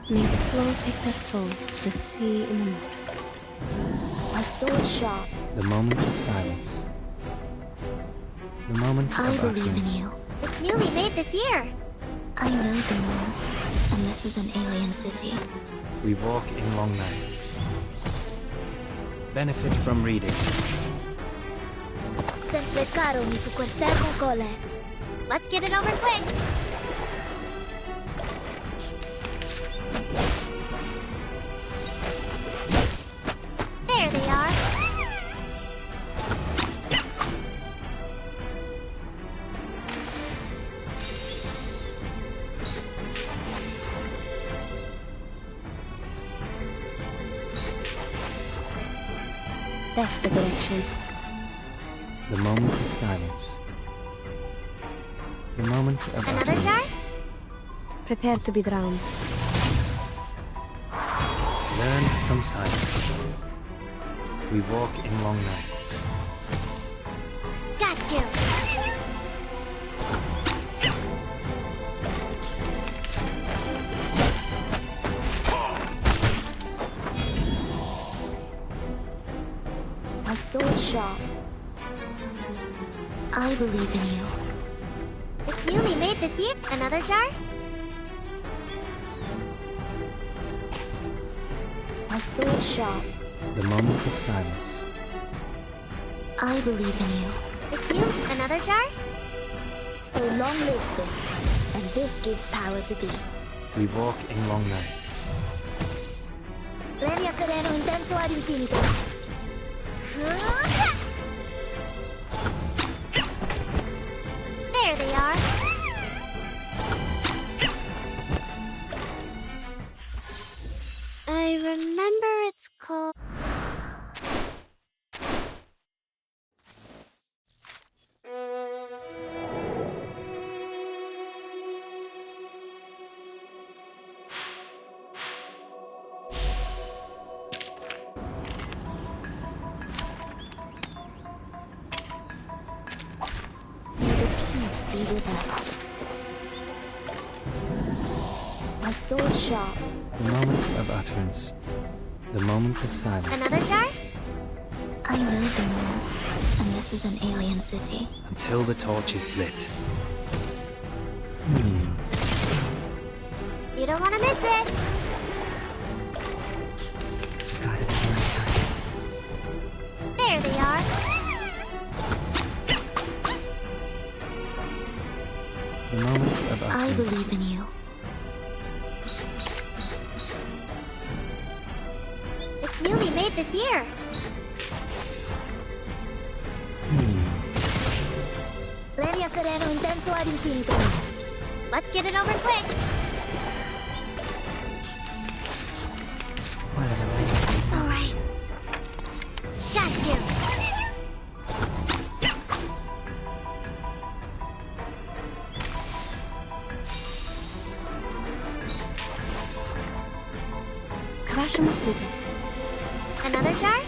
May the flow take their souls to the sea in the north. A sword shot. The moment of silence. The moment I of believe in utterance. you. It's newly made this year. I know the moon, and this is an alien city. We walk in long nights. Benefit from reading. Sempre caro mi su quest'ermo cole. Let's get it over quick. There they are. That's the direction. The moment of silence. The moment of Another utterance. jar? Prepare to be drowned. Learn from silence. We walk in long nights. Got you. A sword shot. I believe in you. It's newly made this year. Another jar? A sword shot. The moment of silence. I believe in you. It's new. Another jar? So long lives this, and this gives power to thee. We walk in long nights. Lenia sereno intenso ad infinito. There they are. I remember it's called... May the peace be with us. A sword shot. The moment of utterance. The moment of silence. Another jar? I know the moon, and this is an alien city. Until the torch is lit. You don't want to miss it. Got it at the right time. There they are. The moment of utterance. I believe in you. It's newly made this year. Lenia sereno intenso ad infinito. Let's get it over quick. It's alright. Got you. Krasze możliwe. Another jar?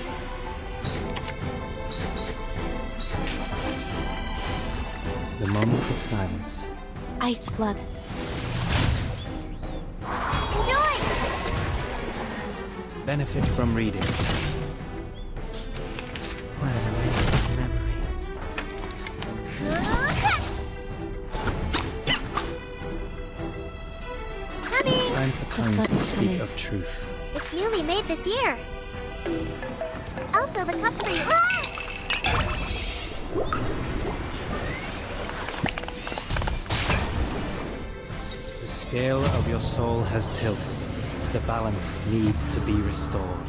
The moment of silence. Ice flood. Enjoy! Benefit from reading. What a memory. Coming! Time for tongues flood to is speak coming. of truth. It's newly made this year. I'll fill the cup for you. The scale of your soul has tilted. The balance needs to be restored.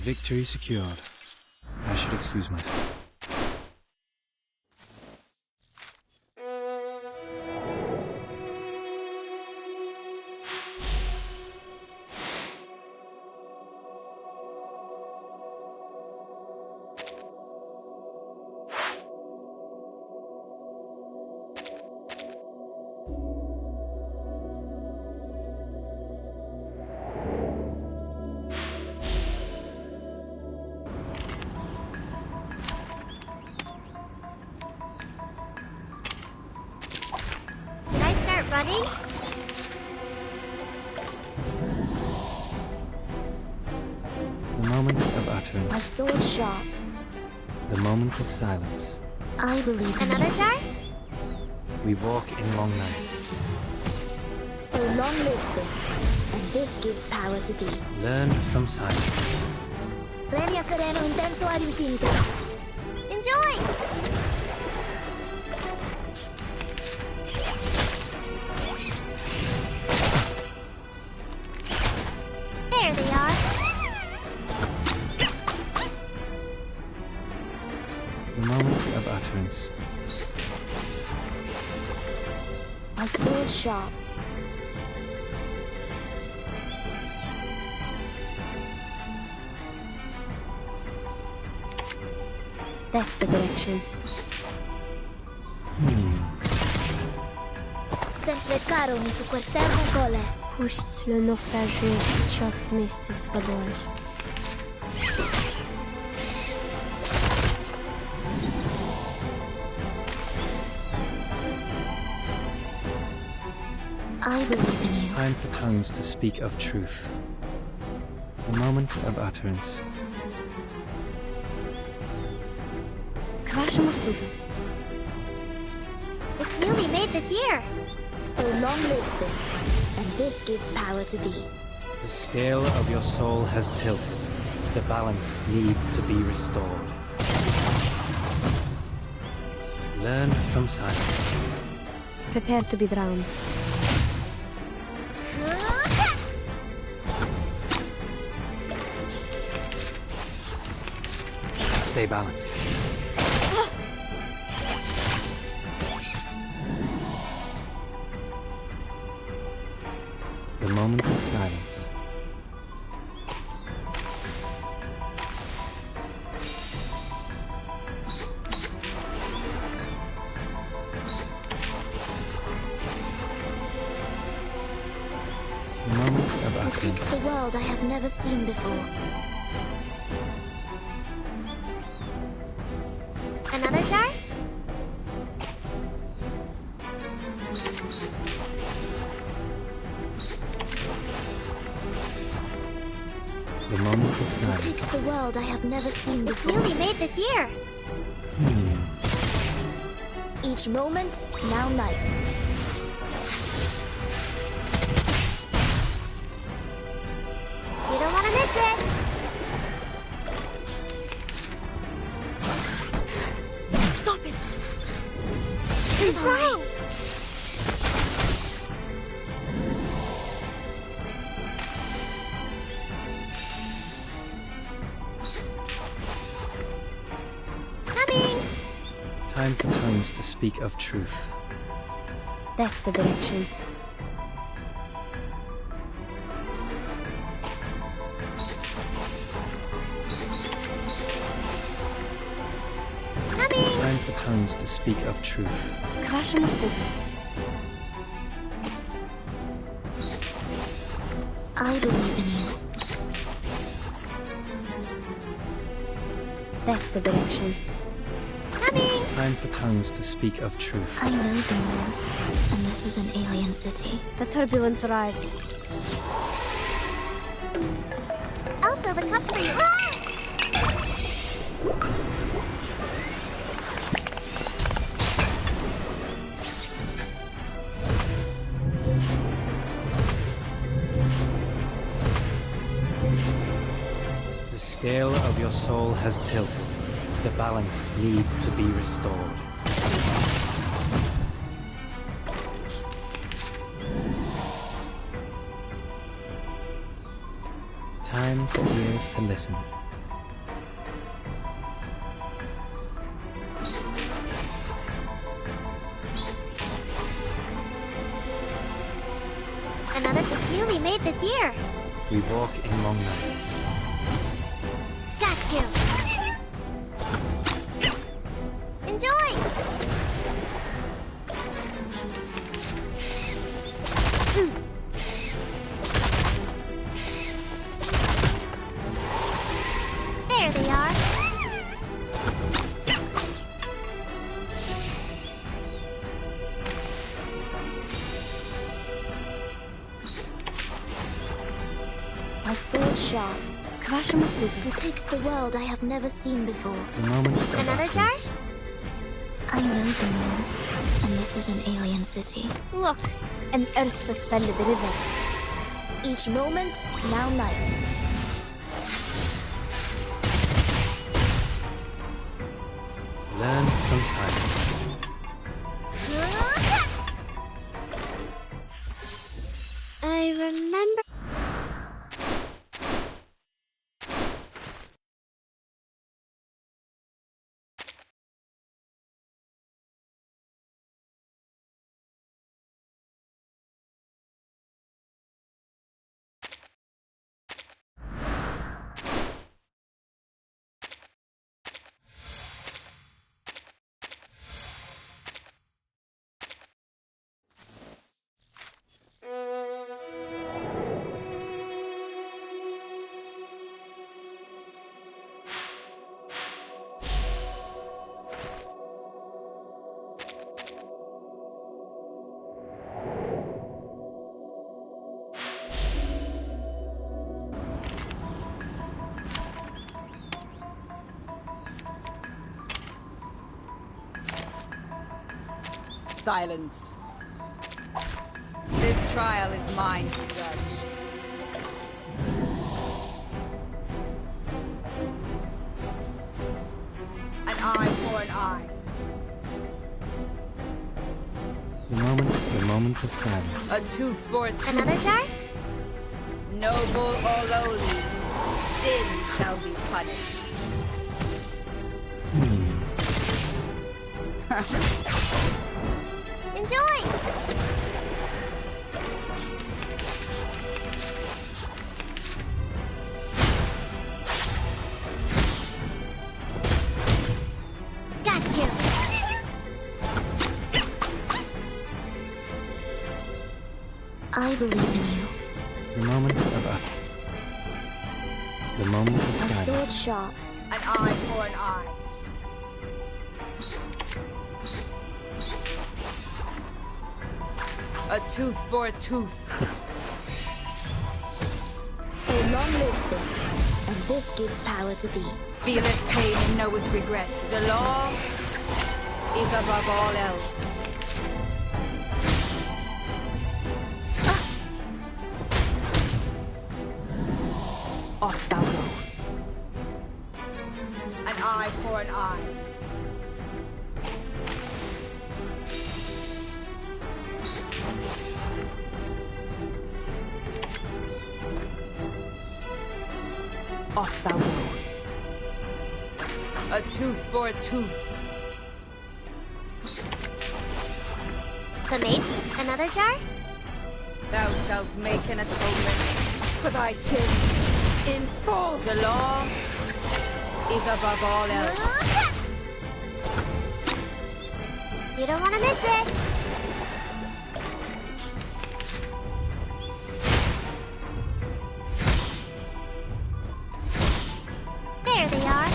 Victory secured. I should excuse myself. running? The moment of My utterance. sword sharp. The moment of silence. I believe in Another you. jar? We walk in long nights. So long lives this, and this gives power to thee. Learn from silence. Regna sereno intenso ad infinito. Enjoy! There they are. The moment of utterance. My sword sharp. That's the direction. Sempre caro mi fu quest'ermo cole. Puść le naufragé ciò wместе с водой. I believe in you. Time for tongues to speak of truth. The moment of utterance. К вашим услугам. It's newly made this year. So long lives this, and this gives power to thee. The scale of your soul has tilted. The balance needs to be restored. Learn from silence. Prepare to be drowned. Stay balanced. The moment of silence. The moment of Depict utterance. the world I have never seen before. Another jar? The moment of silence. Depict the world I have never seen It's before. newly made this year. Each moment, now night. You don't want to miss it. Stop it! It's right. Coming. Time for tongues to speak of truth. That's the direction. Coming. Time for tongues to speak of truth. К вашим услугам. I believe in you. That's the direction. Coming. Time for tongues to speak of truth. I know the moon, and this is an alien city. The turbulence arrives. I'll fill the cup for you. The scale of your soul has tilted. The balance needs to be restored. Time for ears to listen. Another it's newly made this year. We walk in long nights. Got you. Enjoy. There they are. sword sharp. Kvaša mu sluha. Depict the world I have never seen before. The moment of Another jar? utterance. I know the moon, and this is an alien city. Look, an earth-suspended river. Each moment, now night. Learn from silence. I remember. Silence. This trial is mine to judge. An eye for an eye. The moment of silence. A tooth for a tooth. Another jar? Noble or lowly, sin shall be punished. Enjoy! Got you! I believe in you. The moment of utterance. The moment of A sword silence. sharp. An eye for an eye. A tooth for a tooth. So long lives this, and this gives power to thee. Feeleth pain and knoweth regret. The law is above all else. Off thou go. An eye for an eye. Off thou go. A tooth for a tooth. The mate? Another jar? Thou shalt make an atonement for thy sins in full. The law is above all else. You don't want to miss it! There they are!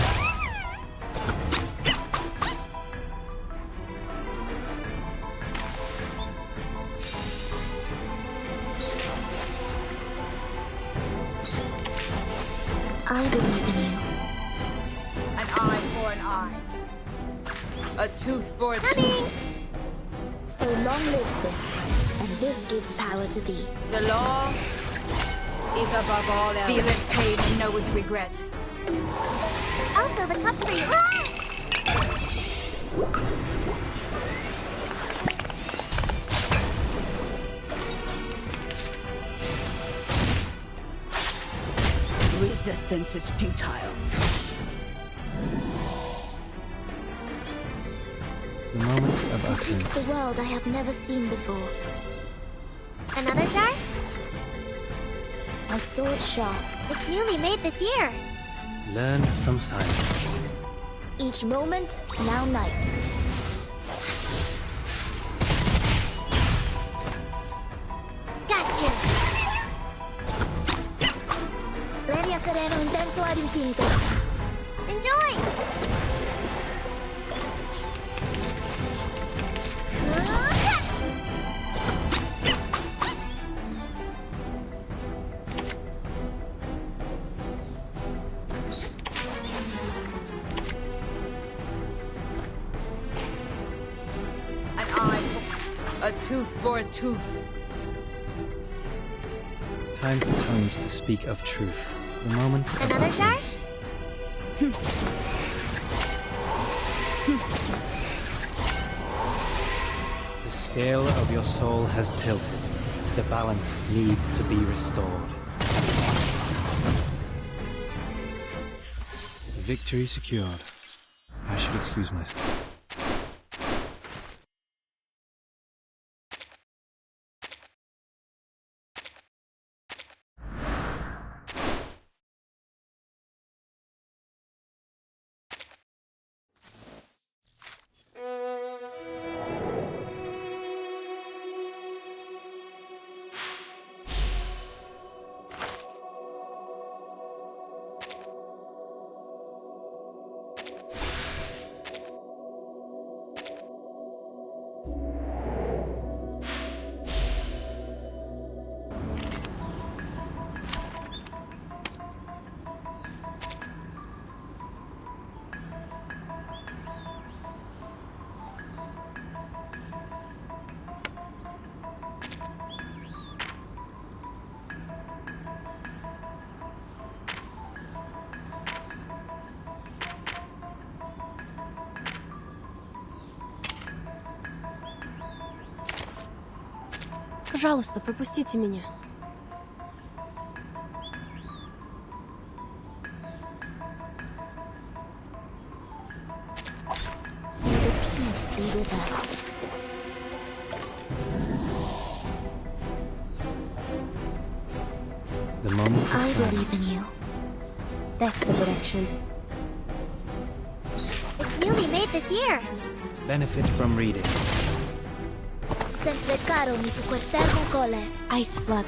I believe in you. An eye for an eye. A tooth for a Coming! tooth. So long lives this, and this gives power to thee. The law is above all else. Feeleth pain and knoweth regret. I'll fill the cup for you! Ah! Resistance is futile. The moment of Depict utterance. the world I have never seen before. Another jar? A sword sharp. It's newly made this year. Learn from silence. Each moment, now night. Gotcha! Ready a sereno intenso ad infinito. Enjoy! A tooth for a tooth. Time for tongues to speak of truth. The moment of Another jar? utterance. The scale of your soul has tilted. The balance needs to be restored. Victory secured. I should excuse myself. Пожалуйста, пропустите меня. May the peace be with us. The moment of I silence. believe in you. That's the direction. It's newly made this year. Benefit from reading. Sempre caro mi fu quest'erbo cole. Ice blood.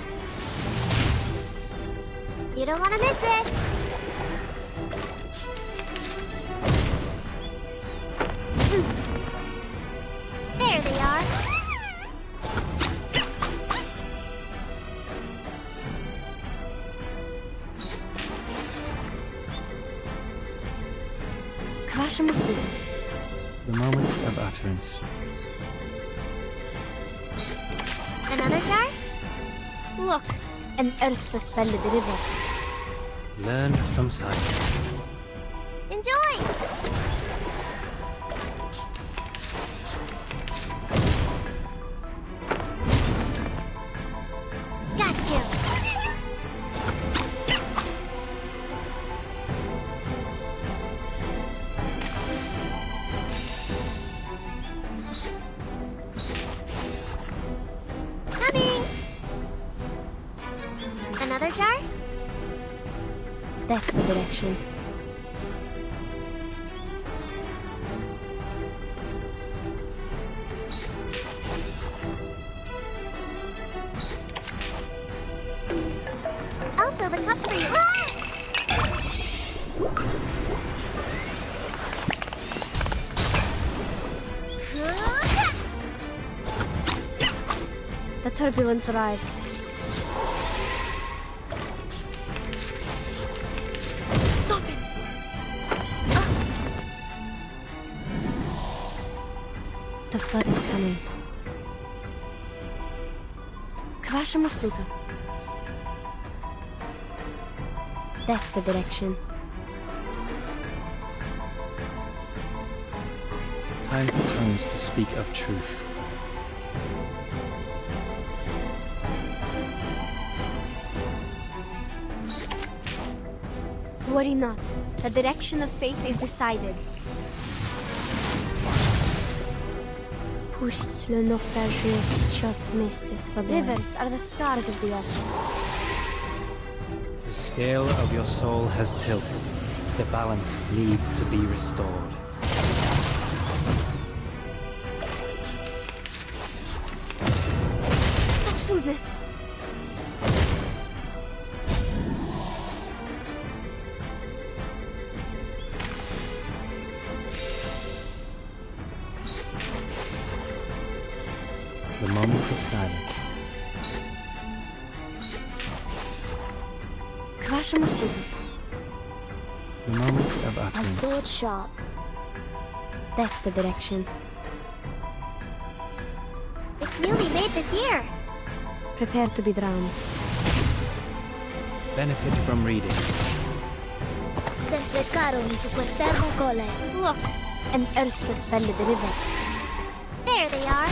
You don't want to miss it. There they are. К вашим услугам. The moment of utterance. Another jar? Look, an earth suspended river. Learn from silence. Enjoy! Got you! Coming! Another jar? That's the direction. I'll fill the cup for you. The turbulence arrives. Stop it! The flood is coming. К вашим услугам. That's the direction. Time for tongues to speak of truth. Worry not. The direction of fate is decided. Пусть le naufragé течет вместе с водой. Rivers are the scars of the earth. The scale of your soul has tilted. The balance needs to be restored. Such rudeness! The moment of silence. К вашим услугам. The moment of A utterance. sword sharp. That's the direction. It's newly made this year. Prepare to be drowned. Benefit from reading. Sempre caro mi su quest'ermo cole. Look! An earth-suspended river. There they are.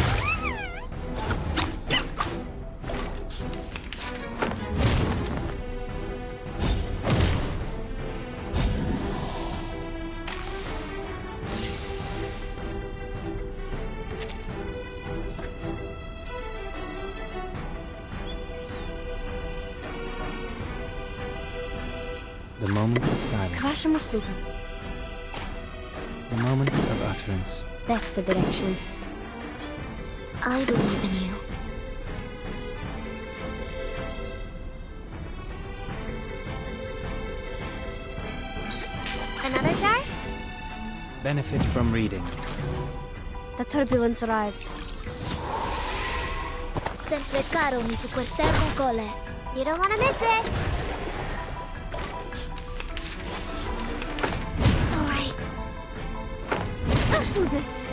The moment of silence. Kvasha Musluka. The moment of utterance. That's the direction. I believe in you. Another jar? Benefit from reading. The turbulence arrives. Sempre caro mi su quest'ermo cole. You don't want to miss it. It's alright. Such rudeness!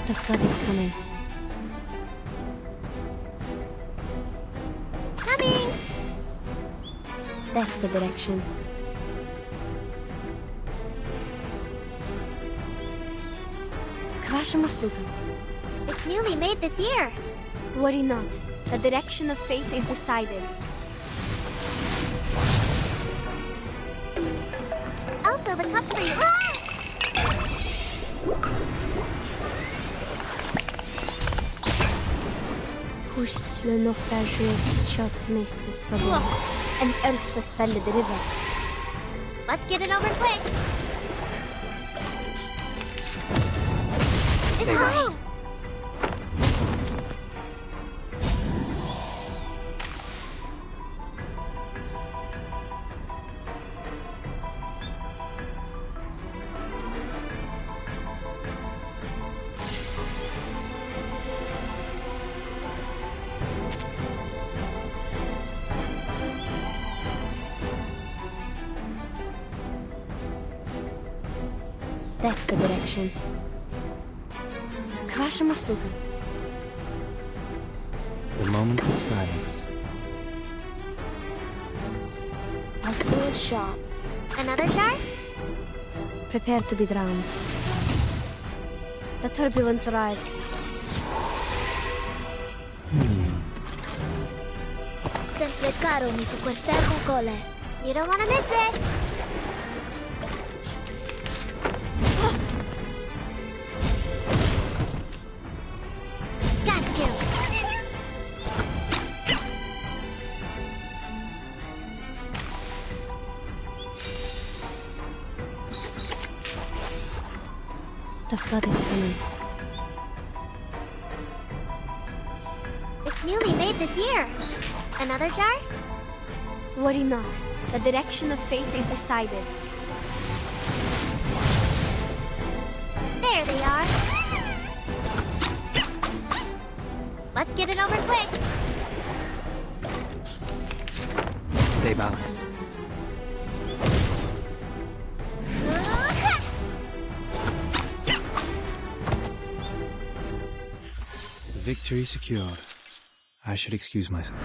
The flood is coming. Coming. That's the direction. Kvasha Musluka. It's newly made this year. Worry not. The direction of fate is decided. I'll fill the cup for you. Ah! Пусть le naufrageur течет вместе с водой. An earth-suspended river. Let's get it over quick. It's alright. That's the direction. Kvasha Musluka. The moment of silence. My sword sharp. Another jar? Prepare to be drowned. The turbulence arrives. Sempre caro mi su quest'ermo cole. You don't want to miss it. Got you. The flood is coming. It's newly made this year. Another jar? Worry not. The direction of fate is decided. There they are. Let's get it over quick. Stay balanced. Victory secured. I should excuse myself.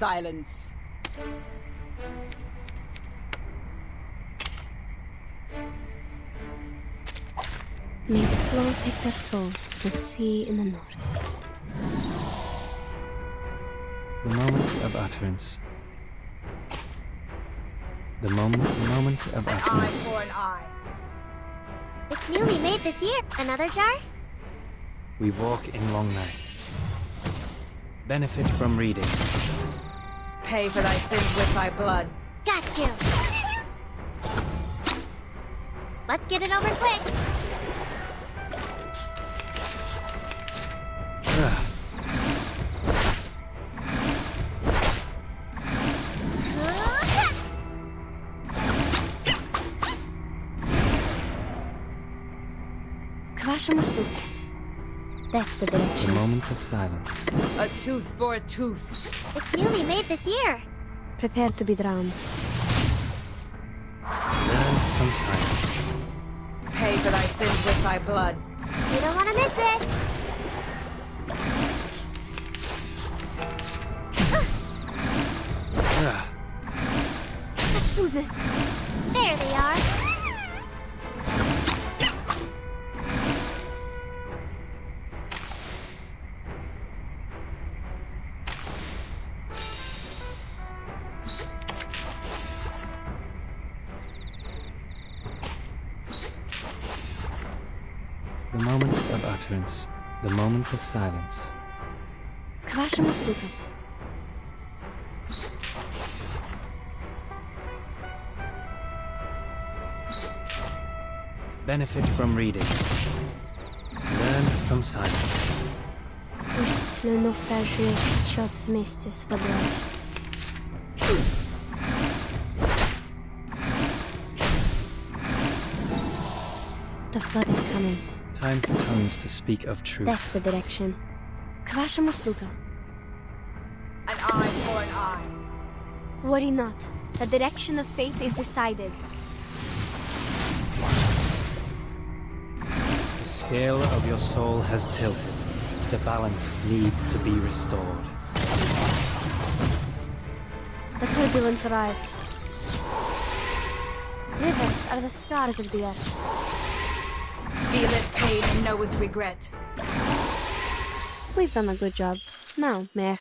silence. May the flow take their souls to the sea in the north. The moment of utterance. The moment of An eye utterance. for an eye. It's newly made this year. Another jar? We walk in long nights. Benefit from reading. Pay for thy sins with thy blood. Got you. Let's get it over quick. Ugh. Kwasza mostu. That's the The direction. moment of silence. A tooth for a tooth. It's newly made this year. Prepare to be drowned. Learn from silence. Pay for thy sins with thy blood. You don't want to miss it. Ugh. Such smoothness. There they are. The moment of utterance. The moment of silence. Kwasza mostu. Benefit from reading. Learn from silence. Пусть le naufragé течет вместе с водой. The flood is coming. Time for tongues to speak of truth. That's the direction. Kwasza mostu. An eye for an eye. Worry not. The direction of fate is decided. The scale of your soul has tilted. The balance needs to be restored. The turbulence arrives. Rivers are the scars of the earth. Feeleth pain and knoweth regret. We've done a good job. Now, Mayor.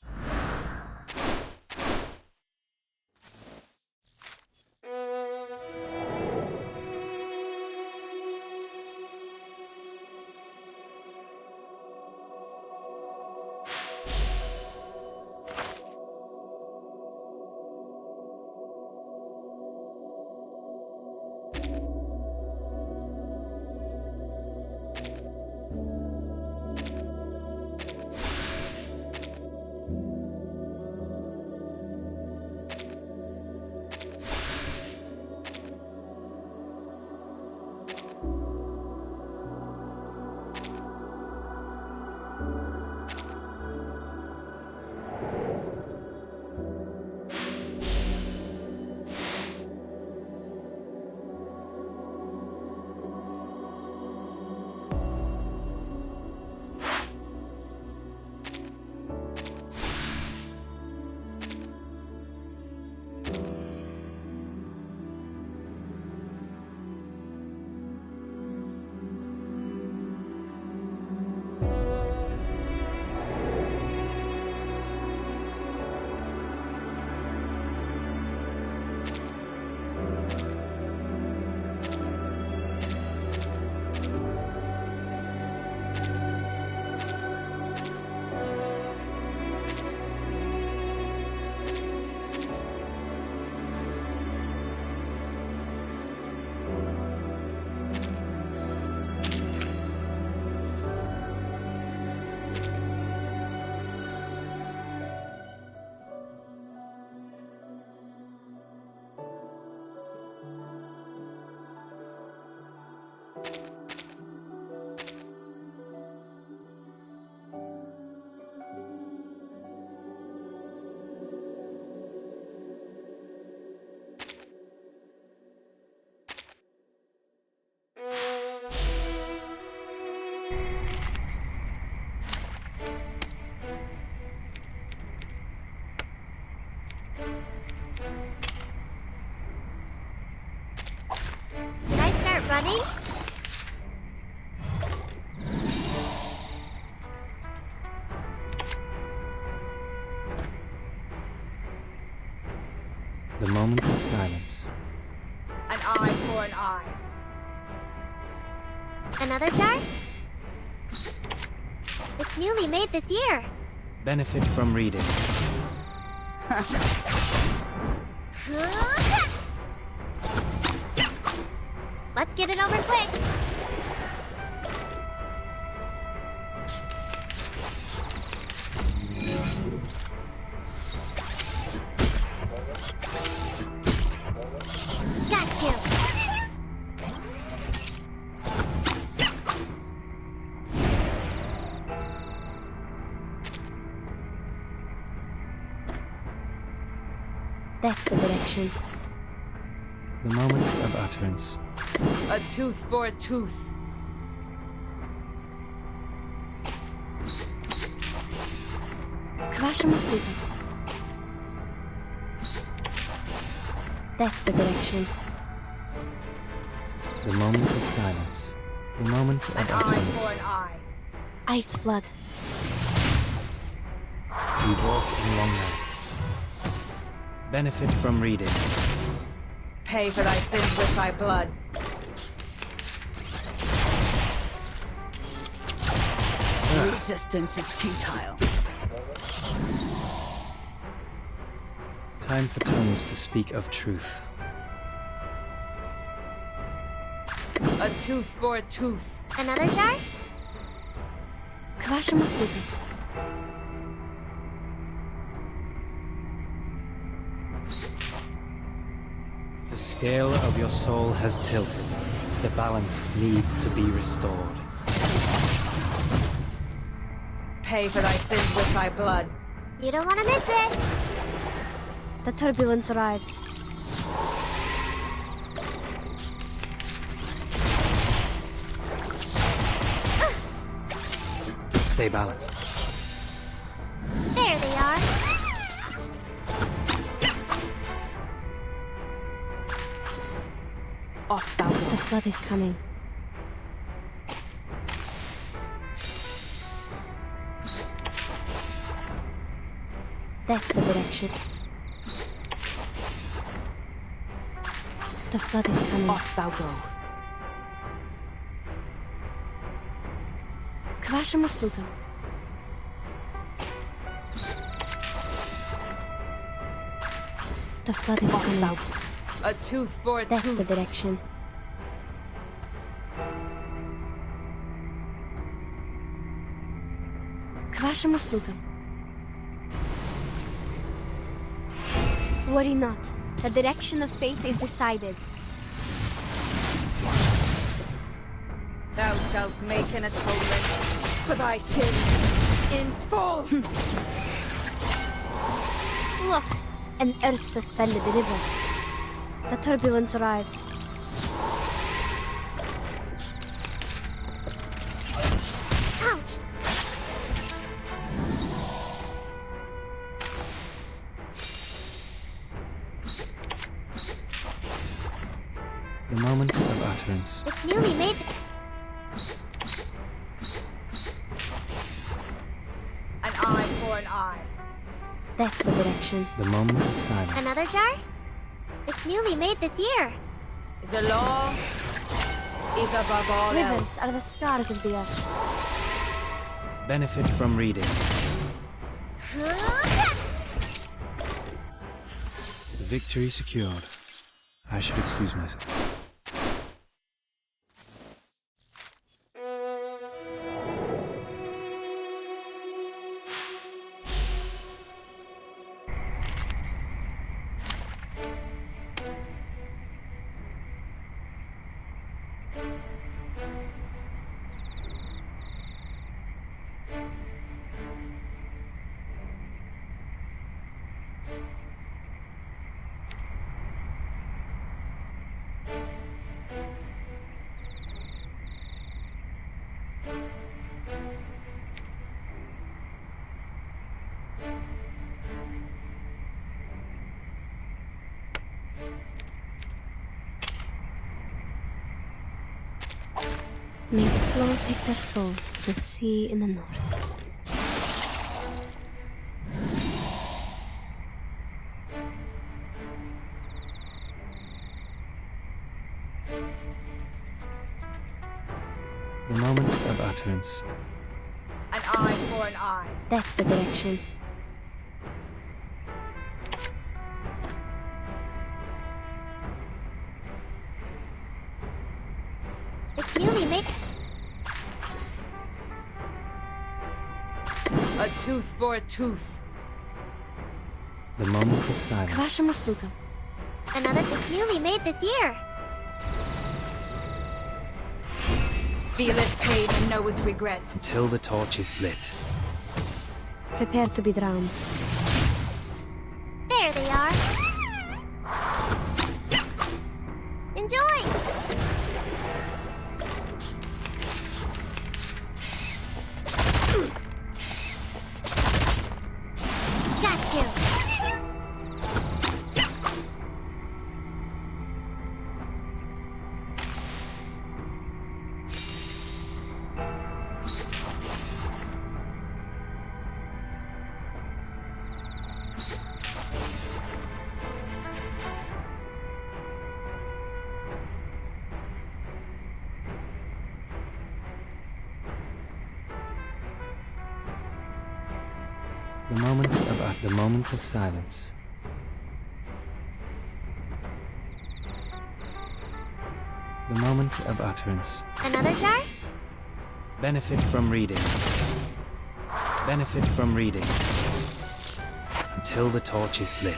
running? The moment of silence. An eye for an eye. Another jar? It's newly made this year. Benefit from reading. Let's get it over quick. Got you. That's the direction. The moment of utterance. A tooth for a tooth. К вашим услугам. That's the direction. The moment of silence. The moment An of eye for utterance. an eye. Ice blood. We walk in long nights. Benefit from reading. Pay for thy sins with thy blood. Resistance is futile. Time for tongues to speak of truth. A tooth for a tooth. Another jar? К вашим услугам. The scale of your soul has tilted. The balance needs to be restored. Pay for thy sins with thy blood. You don't want to miss it. The turbulence arrives. Stay balanced. There they are. Off thou The go. flood is coming. That's the direction. The flood is coming. Off thou go. К вашим услугам. The flood is Off coming. thou go. A tooth for a That's the tooth. direction. К вашим услугам. Worry not. The direction of fate is decided. Thou shalt make an atonement for thy sins in full. Look! An earth-suspended river. The turbulence arrives. Ouch! The moment of utterance. It's newly made. An eye for an eye. That's the direction. The moment of silence. Another jar? It's newly made this year. The law is above all Rivers else. are the scars of the earth. Benefit from reading. The victory secured. I should excuse myself. May the flow take their souls to the sea in the north. The moment of utterance. An eye for an eye. That's the direction. It's newly made. A tooth for a tooth. The moment of silence. Kvasha Musluka. Another. It's newly made this year. Feel it pain and know with regret. Until the torch is lit. Prepare to be drowned. There they are. Enjoy! Got you! The moment of silence. The moment of utterance. Another jar? Benefit from reading. Benefit from reading. Until the torch is lit.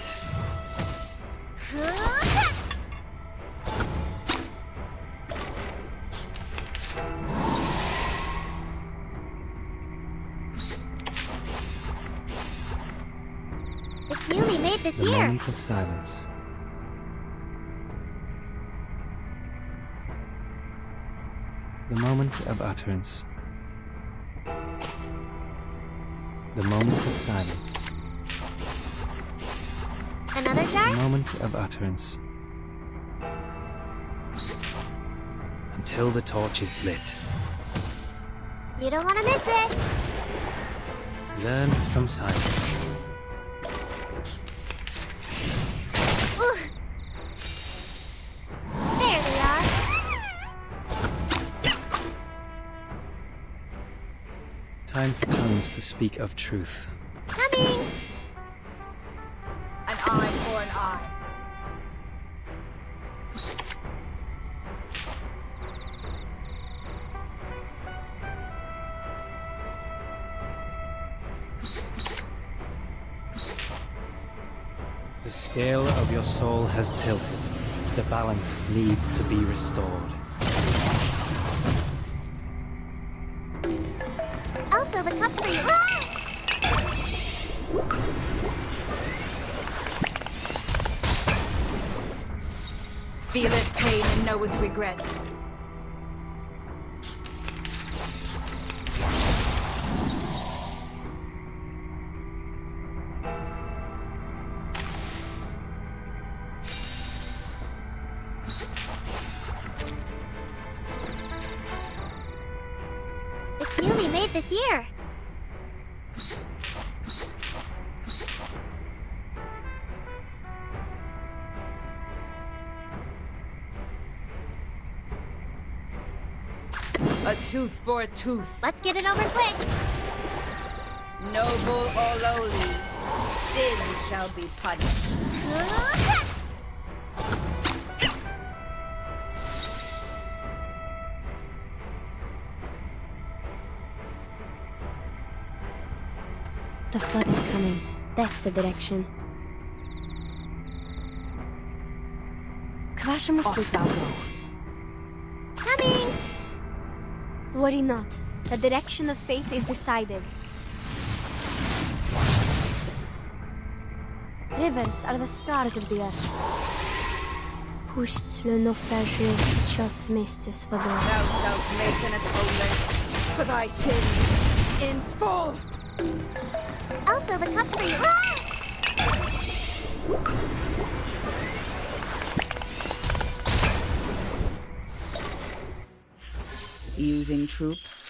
It's newly made this The year. moment of silence. The moment of utterance. The moment of silence. Another jar? The moment of utterance. Until the torch is lit. You don't want to miss it. Learn from silence. Ugh. There they are. Time for tongues to speak of truth. Coming. An eye for an eye. The scale of your soul has tilted. The balance needs to be restored. I'll fill the cup for you. Ah! Feel it pain and know with regret. It's newly made this year. A tooth for a tooth. Let's get it over quick. Noble or lowly, sin shall be punished. Ah! The flood is coming. That's the direction. Kvasha Off Musluka. thou go. Coming. Worry not. The direction of fate is decided. Rivers are the scars of the earth. Пусть le naufrageux tечет вместе с водой. Thou shalt make an atonement for thy sins in full. I'll fill the cup for you. Ah! using troops?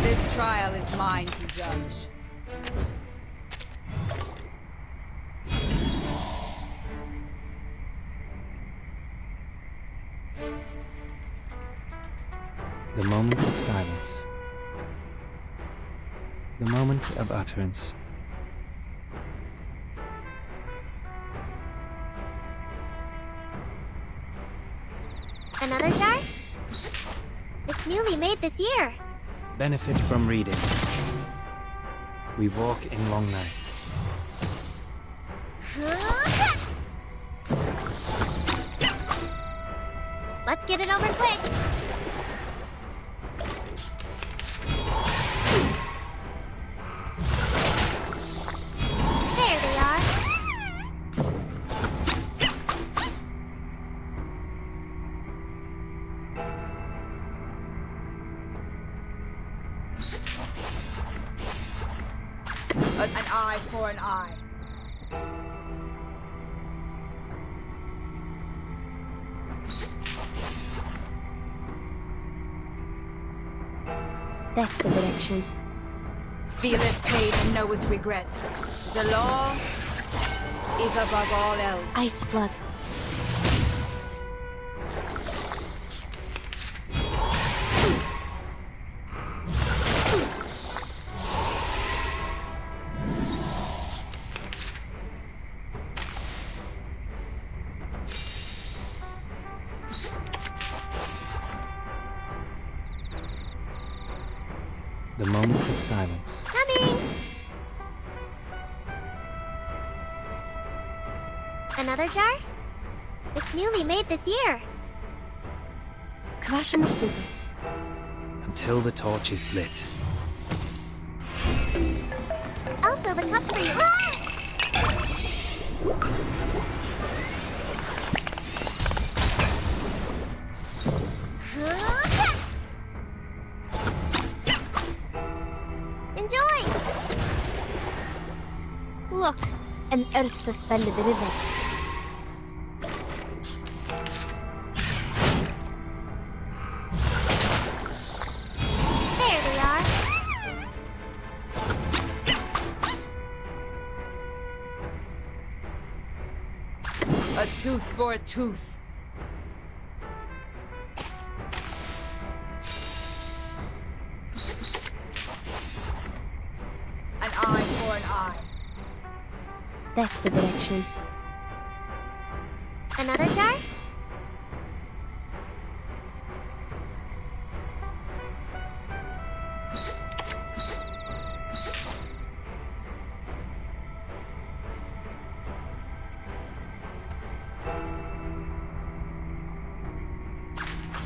This trial is mine to judge. The moment of silence. The moment of utterance. Another jar? It's newly made this year. Benefit from reading. We walk in long nights. Let's get it over quick. There they are. eye for an eye. That's the direction. Feeleth pain and knoweth regret. The law is above all else. Ice blood. The moment of silence. Coming! Another jar? It's newly made this year. К вашим услугам. Until the torch is lit. I'll fill the cup for you. Enjoy! Look, an earth-suspended river. There they are. A tooth for a tooth. An eye for an eye. That's the direction. Another jar?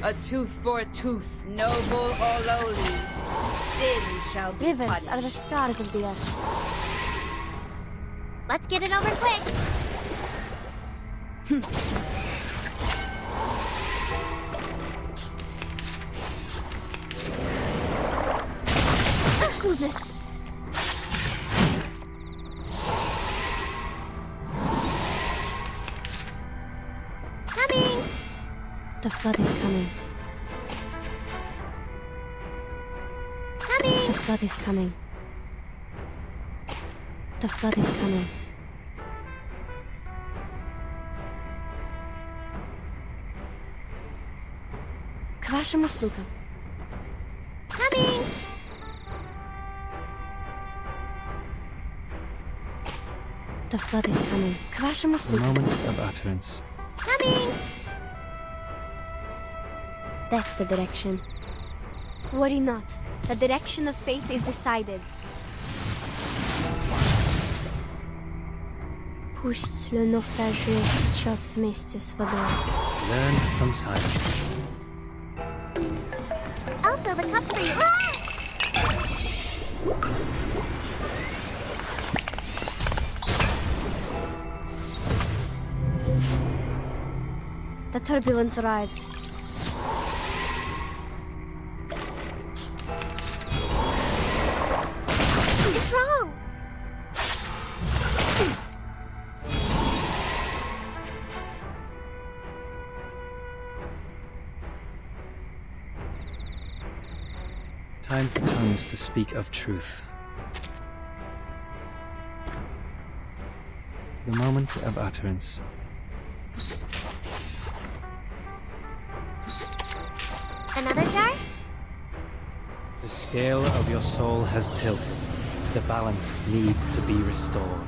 A tooth for a tooth, noble or lowly. Sin shall be Rivers punished. are the scars of the earth. Let's get it over quick. Smoothness. Coming! The flood is coming. Coming! The flood is coming. The flood is coming. К вашим услугам. Coming! The flood is coming. К вашим The услугам. moment of utterance. Coming! That's the direction. Worry not. The direction of fate is decided. Пусть le naufragé течет вместе с водой. Learn from silence. I'll fill the cup for you. The turbulence arrives. What's wrong? Time for tongues to speak of truth. The moment of utterance. Another jar? The scale of your soul has tilted. The balance needs to be restored.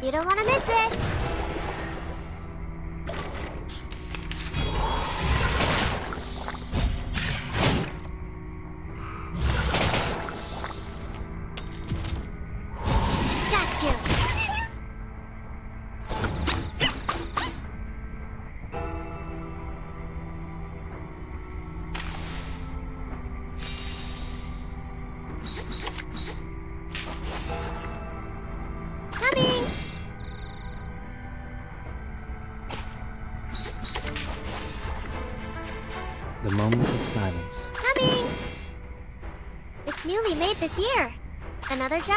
You don't want to miss it. Got you. Coming. The moment of silence. Coming! It's newly made this year. Another jar?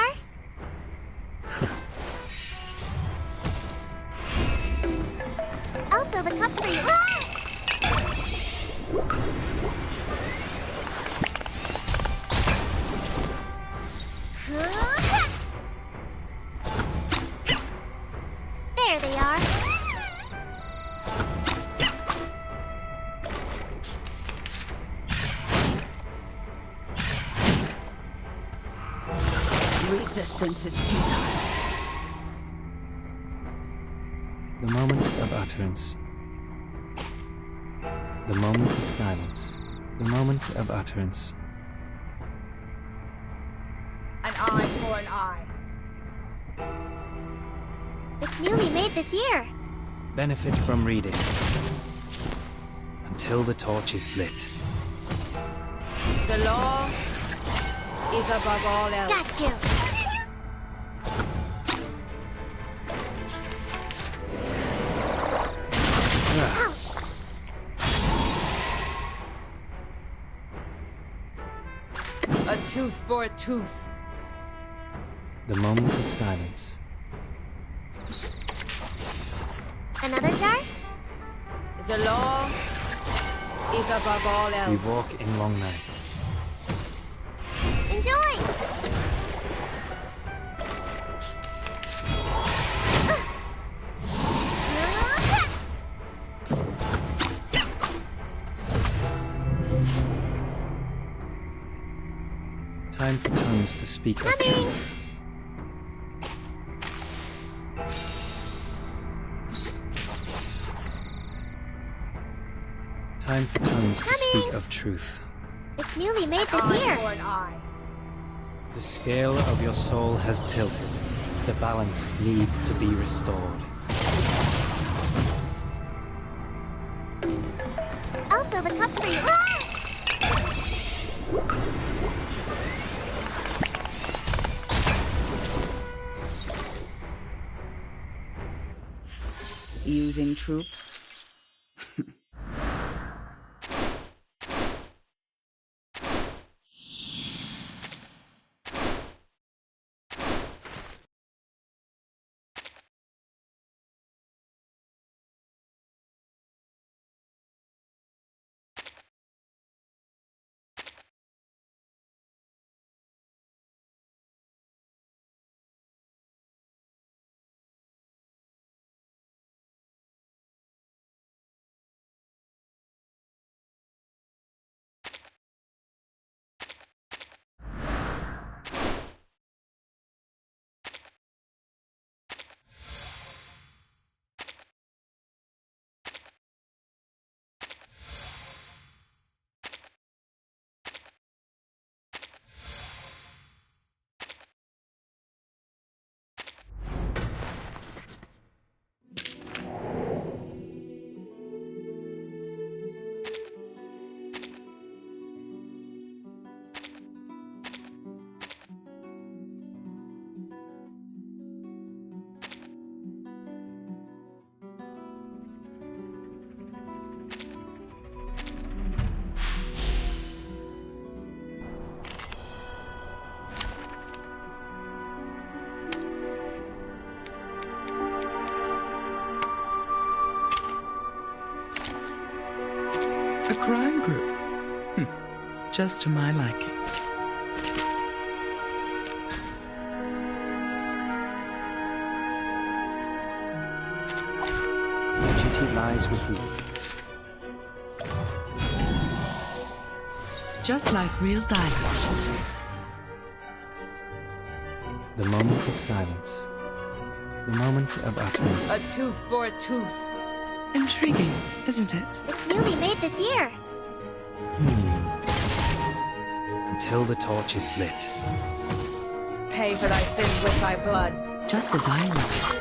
I'll fill the cup for you. There they are. Resistance is futile. The moment of utterance. The moment of silence. The moment of utterance. An eye for an eye. It's newly made this year. Benefit from reading. Until the torch is lit. The law is above all else. Got you. Ouch. A tooth for a tooth. The moment of silence. Another jar? The law is above all We else. walk in long nights. Enjoy! Time for tongues to speak of Coming! truth. Time for tongues to Coming! speak of truth. It's newly made this Eye year. for an eye. The scale of your soul has tilted. The balance needs to be restored. I'll fill the cup for you. Using troops. A crime group? Just to my likings. My duty lies with you. Just like real diamonds. The moment of silence. The moment of utterance. A tooth for a tooth. Intriguing, isn't it? It's newly made this year. Until the torch is lit. Pay for thy sins with thy blood. Just as I would.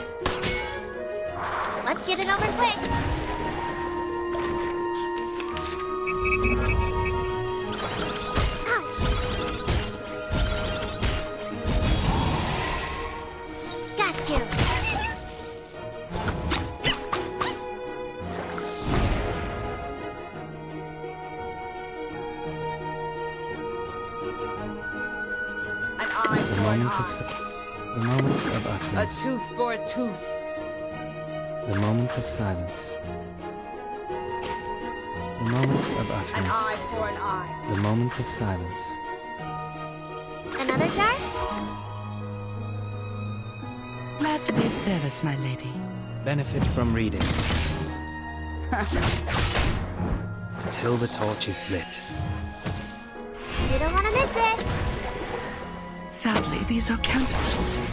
Let's get it over quick. Ouch. Got you. An eye The for an moment of eye. the moment of A utterance. tooth for a tooth. The moment of silence. The moment of An utterance. eye for an eye. The moment of silence. Another jar? Glad to be of service, my lady. Benefit from reading. Until the torch is lit. You don't want to miss it. Sadly, these are counterfeits.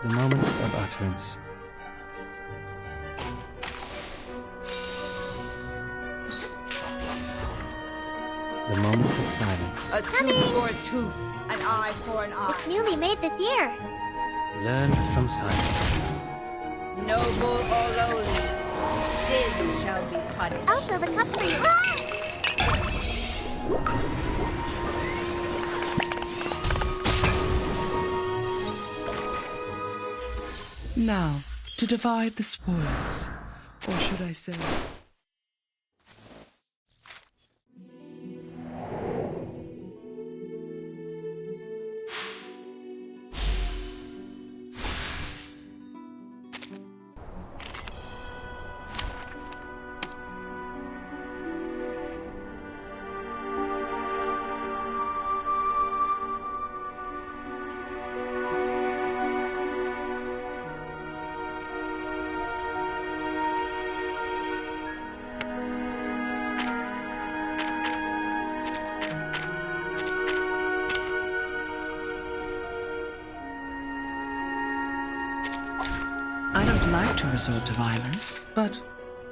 The moment of utterance. The moment of silence. A tooth for a tooth. An eye for an eye. It's newly made this year. Learn from silence. Noble or lowly, sin shall be punished. I'll fill the cup for you. Now, to divide the spoils. Or should I say... I don't like to resort to violence, but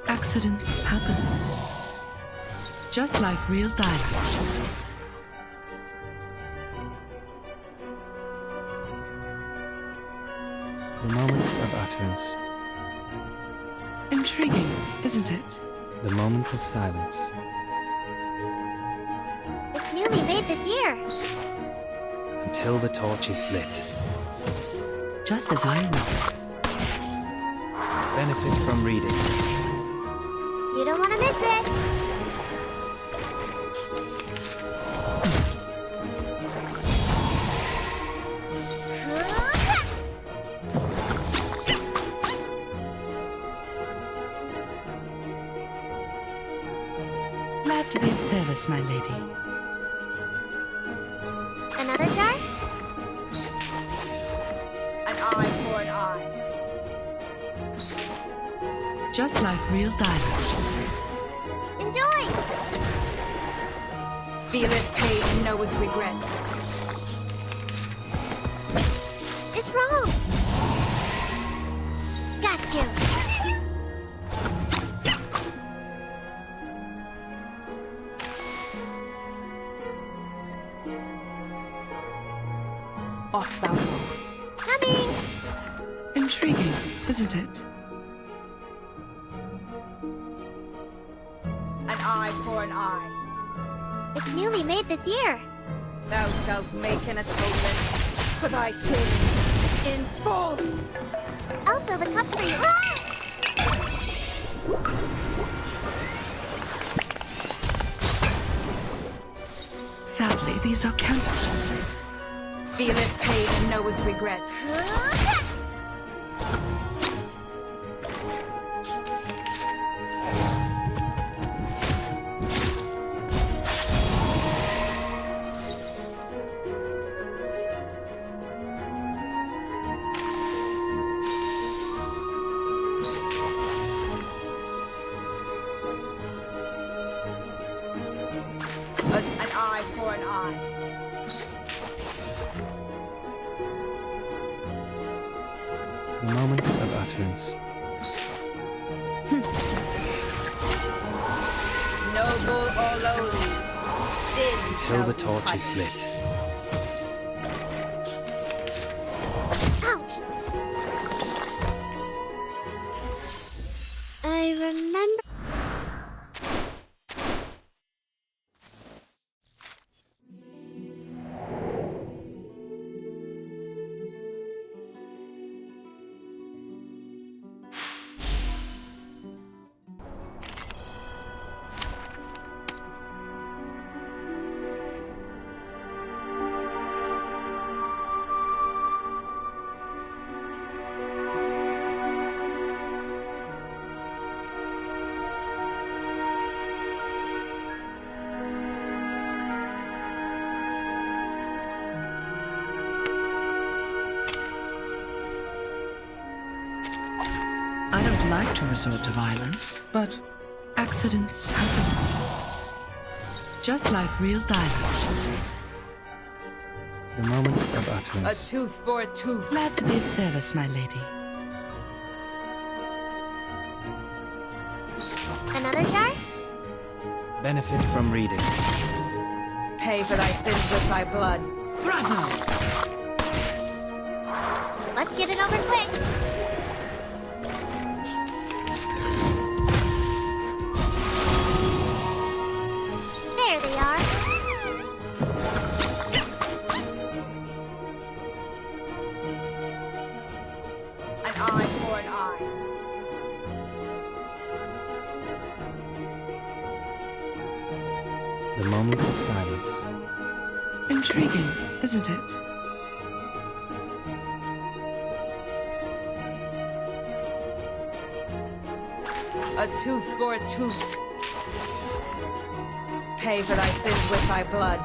accidents happen. Just like real dialogue. The moment of utterance. Intriguing, isn't it? The moment of silence. It's newly made this year. Until the torch is lit. Just as I know. Benefit from reading. You don't want to miss it. Glad to be of service, my lady. Another jar? An eye for an eye. Just like real dialogue. Enjoy. Feel it pain and know with regret. It's wrong. Got you. Off thou go. Coming. Intriguing, isn't it? An eye for an eye. It's newly made this year. Thou shalt make an atonement for thy sins in full. I'll fill the cup for you. Sadly, these are counterfeits. Feel it pain and know with regret. An eye for an eye. The moment of utterance. Noble or lowly, sin Until shall the be torch is punished. lit. Ouch. I don't like to resort to violence, but accidents happen. Just like real dialogue. The moment of A utterance. tooth for a tooth. Glad to be of service, my lady. Another jar? Benefit from reading. Pay for thy sins with thy blood. Bravo! Let's get it over quick. There they are. An eye for an eye. The moment of silence. Intriguing, isn't it? A tooth for a tooth. Pay for thy sins with thy blood.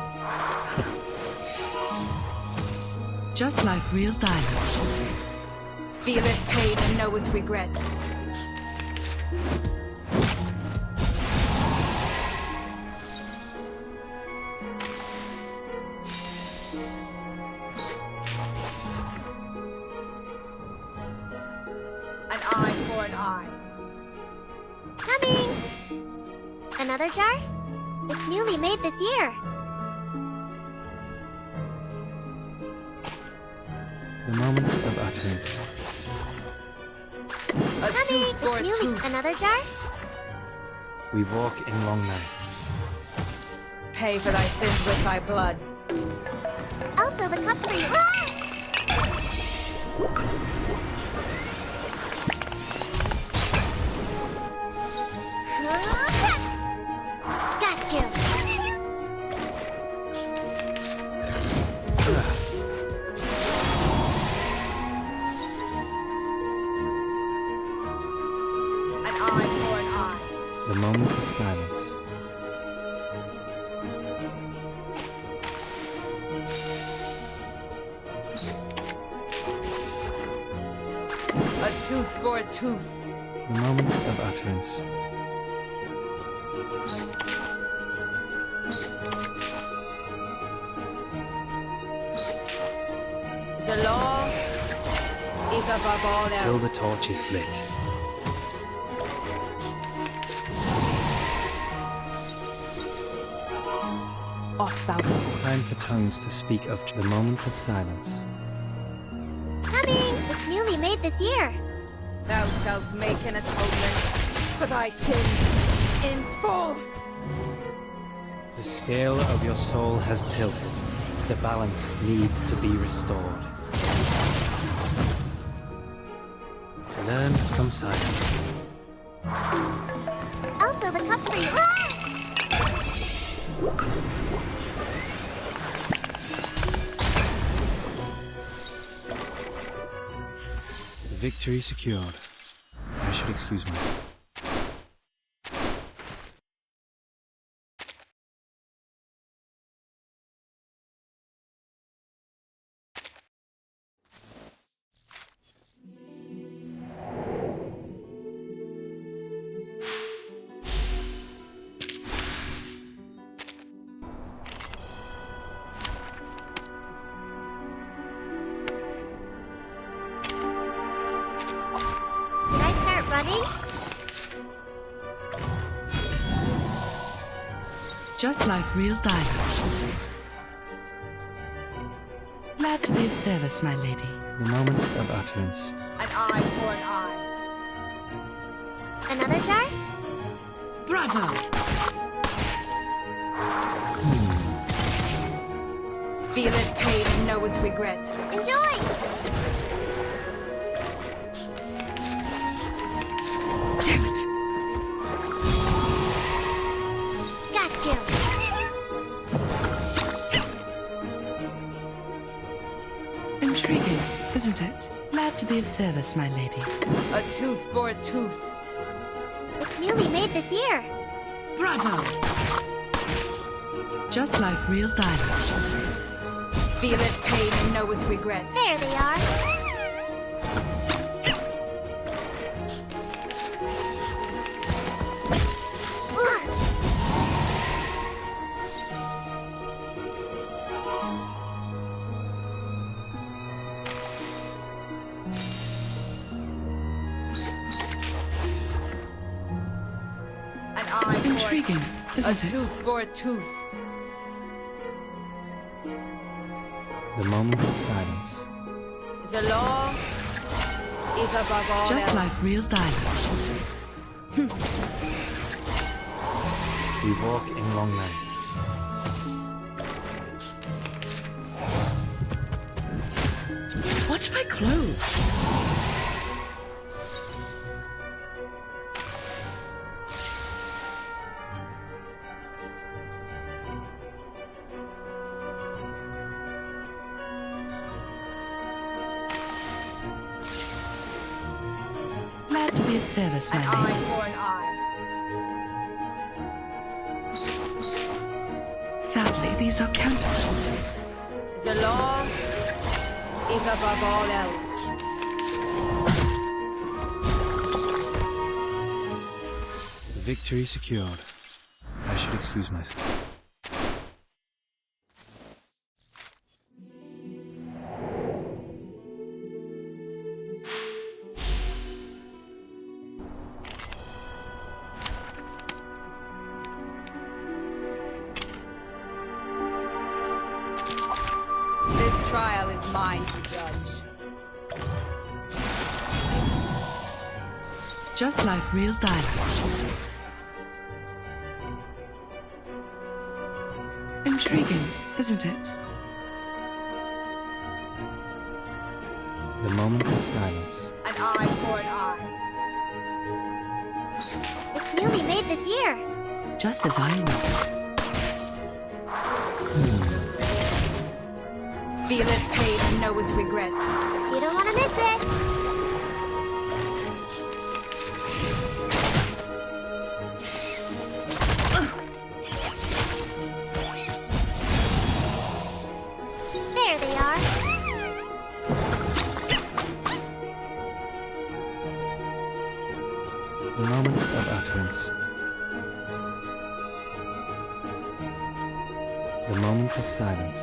Just like real dialogue. Feeleth pain and knoweth regret. An eye for an eye. Coming! Another jar? It's newly made this year. The moment of utterance. A Coming! tooth for a It's newly... tooth. Another jar? We walk in long nights. Pay for thy sins with thy blood. I'll fill the cup for you. Ah! Got you. An eye for an eye. The moment of silence. A tooth for a tooth. The moment of utterance. The law is above all Till the else. torch is lit. Off thou. Time for tongues to speak of the moment of silence. Coming! It's newly made this year. Thou shalt make an atonement for thy sins in full. The scale of your soul has tilted. The balance needs to be restored. Learn from silence. I'll fill the cup for you. Ah! Victory secured. I should excuse myself. Did I start running? Just like real dialogue. Glad to be of service, my lady. The moment of utterance. An eye for an eye. Another jar? Bravo! Feeleth pain and knoweth regret. Enjoy! Damn it! Got you. Intriguing, isn't it? Glad to be of service, my lady. A tooth for a tooth. It's newly made this year. Bravo! Just like real dialogue. Feeleth pain and knoweth regret. There they are. eye for Intriguing, a isn't it? tooth for a tooth. The moment of silence. The law is above all Just else. like real dialogue. We walk in long nights. Watch my clothes. Glad to be of service, my An lady. eye for an eye. Sadly, these are counterfeits. The law is above all else. Victory secured. I should excuse myself. This trial is mine to judge. Just like real dialogue. Intriguing, isn't it? The moment of silence. An eye for an eye. It's newly made this year. Just as I know. Feel it pain and know with regret. You don't want to miss it. There they are. The moment of utterance. The moment of silence.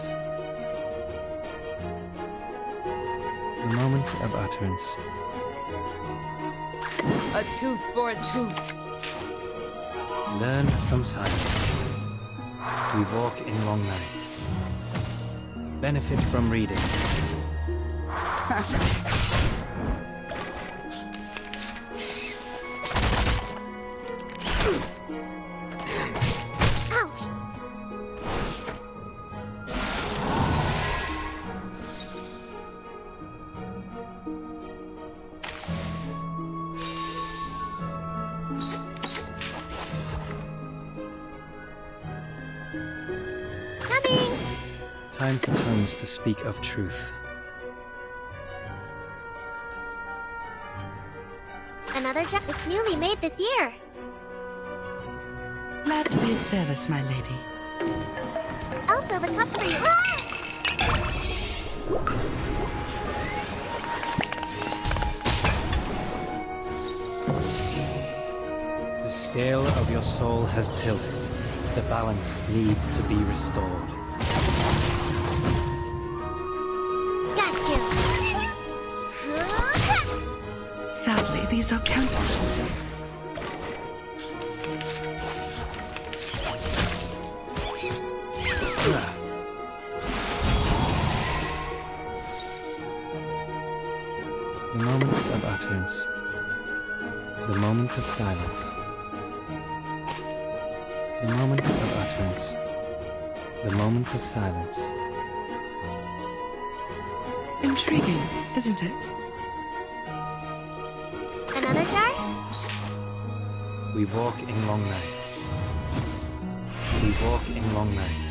The moment of utterance. A tooth for a tooth. Learn from silence. We walk in long nights. Benefit from reading. Ouch. Coming. Time for tongues to speak of truth. Another job. It's newly made this year. Glad to be of service, my lady. I'll fill the cup for you. Ah! The scale of your soul has tilted. The balance needs to be restored. Got you. Sadly, these are counterfeits. The moment of utterance. The moment of silence. The moment of utterance. The moment of silence. Intriguing, isn't it? Another jar? We walk in long nights. We walk in long nights.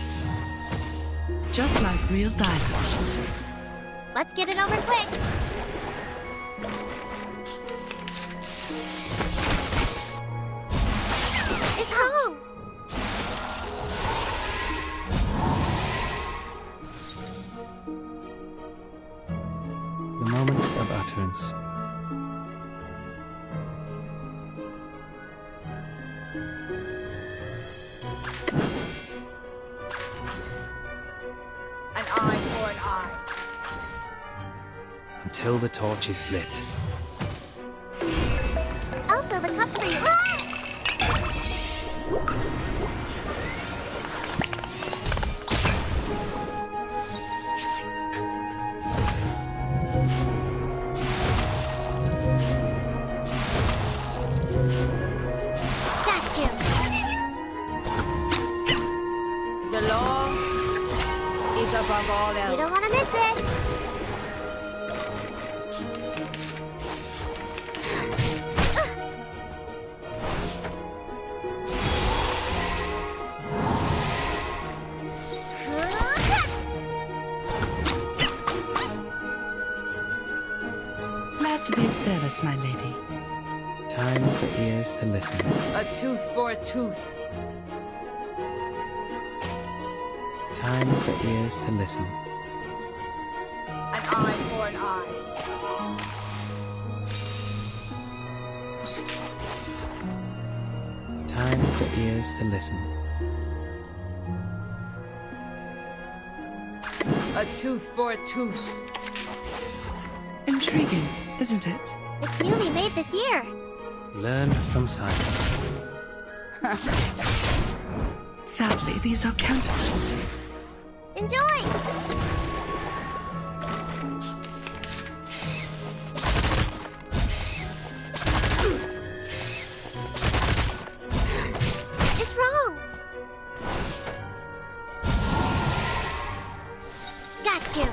Just like real dialogue. Let's get it over quick. It's home. The moment of utterance. An eye for an eye. Until the torch is lit. I'll fill the cup for you. Ah! above all else. You don't want to miss it. Glad to be of service, my lady. Time for ears to listen. A tooth for a tooth. Time for ears to listen. An eye for an eye. Time for ears to listen. A tooth for a tooth. Intriguing, isn't it? It's newly made this year. Learn from silence. Sadly, these are counterfeits. Enjoy! It's wrong! Got you!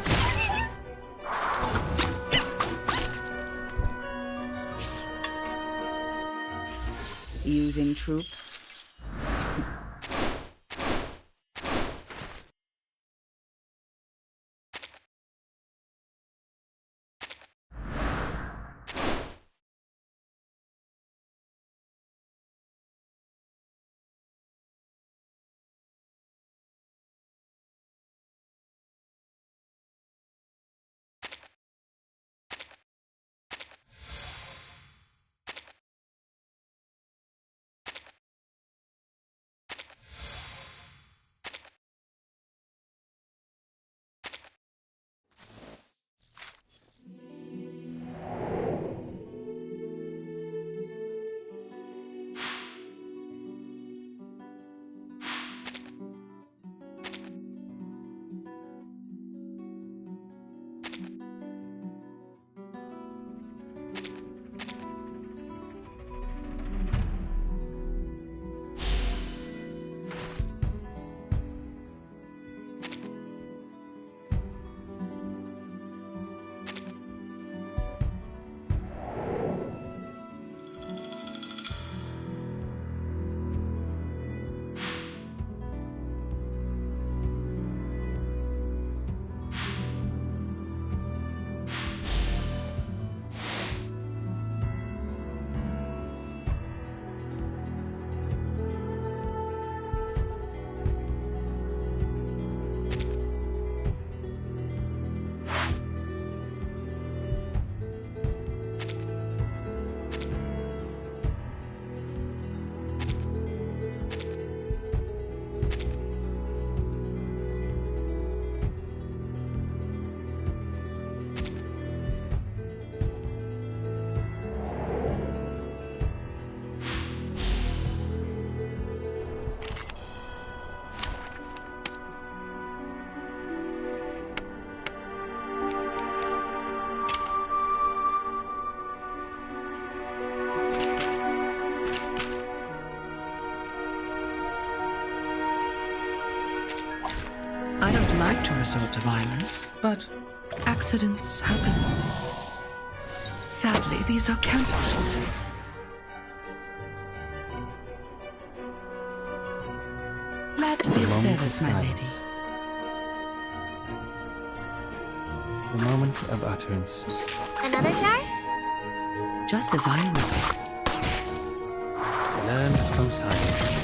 Using troops. I don't like to resort to violence, but accidents happen. Sadly, these are counterfeits. Glad to be of service, my lady. The moment of utterance. Another jar? Just as I would. Learn from silence.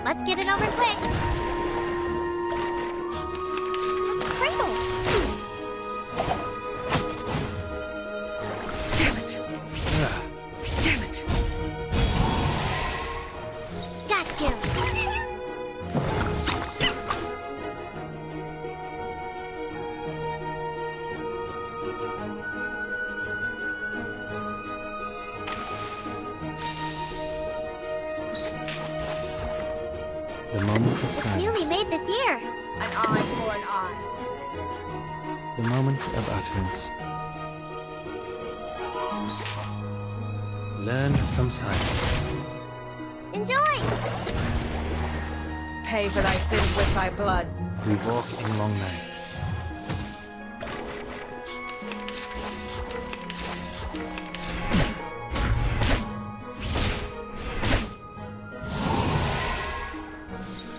Let's get it over quick. Sprinkle! Damn it! Damn it! Got you! The moment of silence. Newly made this year. An eye for an eye. The moment of utterance. Learn from silence. Enjoy! Pay for thy sins with thy blood. We walk in long nights.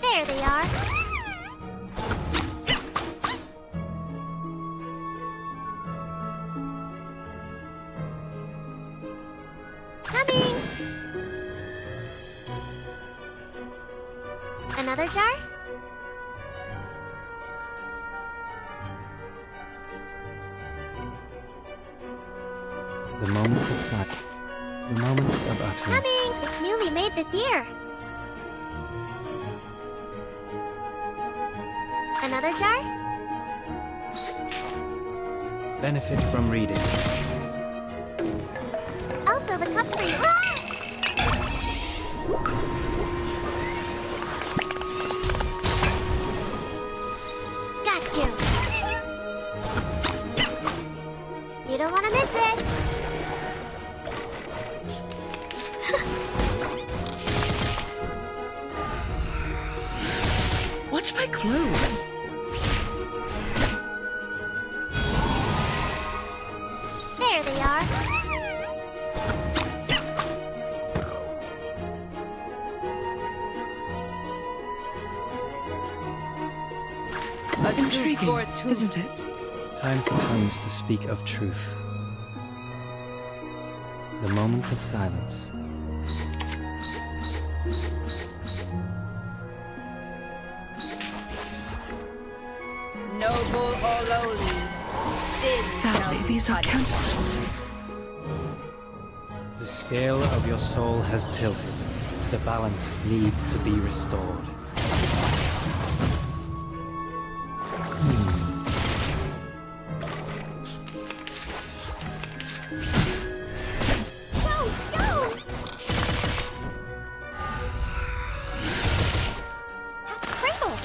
There they are. Coming! Another jar? The moment of sight. The moment of utterance. Coming! It's newly made this year. Another jar? Benefit from reading. I'll fill the cup for you. Ah! Got you. You don't want to miss it. Watch my clothes. There they are. A tooth Intriguing, for a tooth. isn't it? Time for tongues to speak of truth. The moment of silence. Noble or lowly, sin Sadly, shall these are be counterfeits. The scale of your soul has tilted. The balance needs to be restored. Go, go! That's Pringle.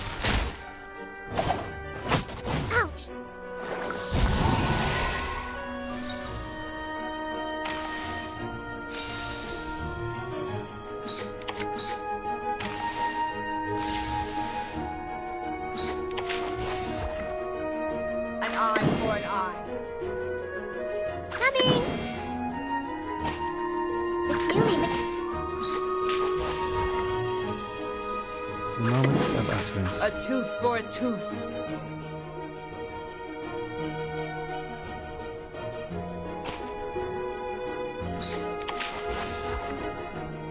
Ouch! an eye for an eye. Coming! It's newly made. The moment of utterance. A tooth for a tooth.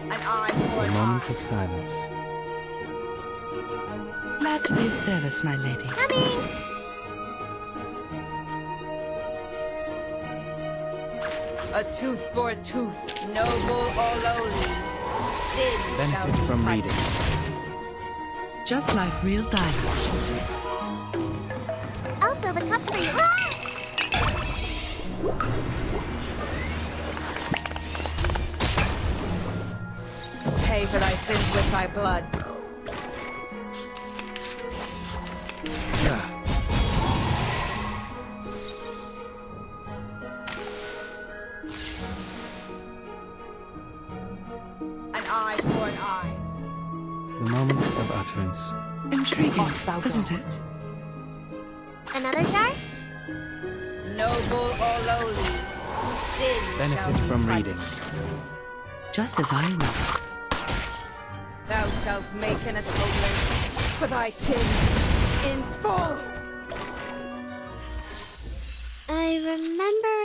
An eye for The an moment eye. of silence. Glad to be of service, my lady. Coming! A tooth for a tooth, noble or lowly. Sin shall Benefit be from punished. reading. Just like real diamonds. I'll fill the cup for you. Ah! Pay for thy sins with thy blood. Ah, An eye for an eye. the moment of utterance. Intriguing, Off thou isn't go. it? Another jar? Noble or lowly. Sin shall Benefit be from punished. reading. Just as I will. Thou shalt make an atonement for thy sins in full. I remember.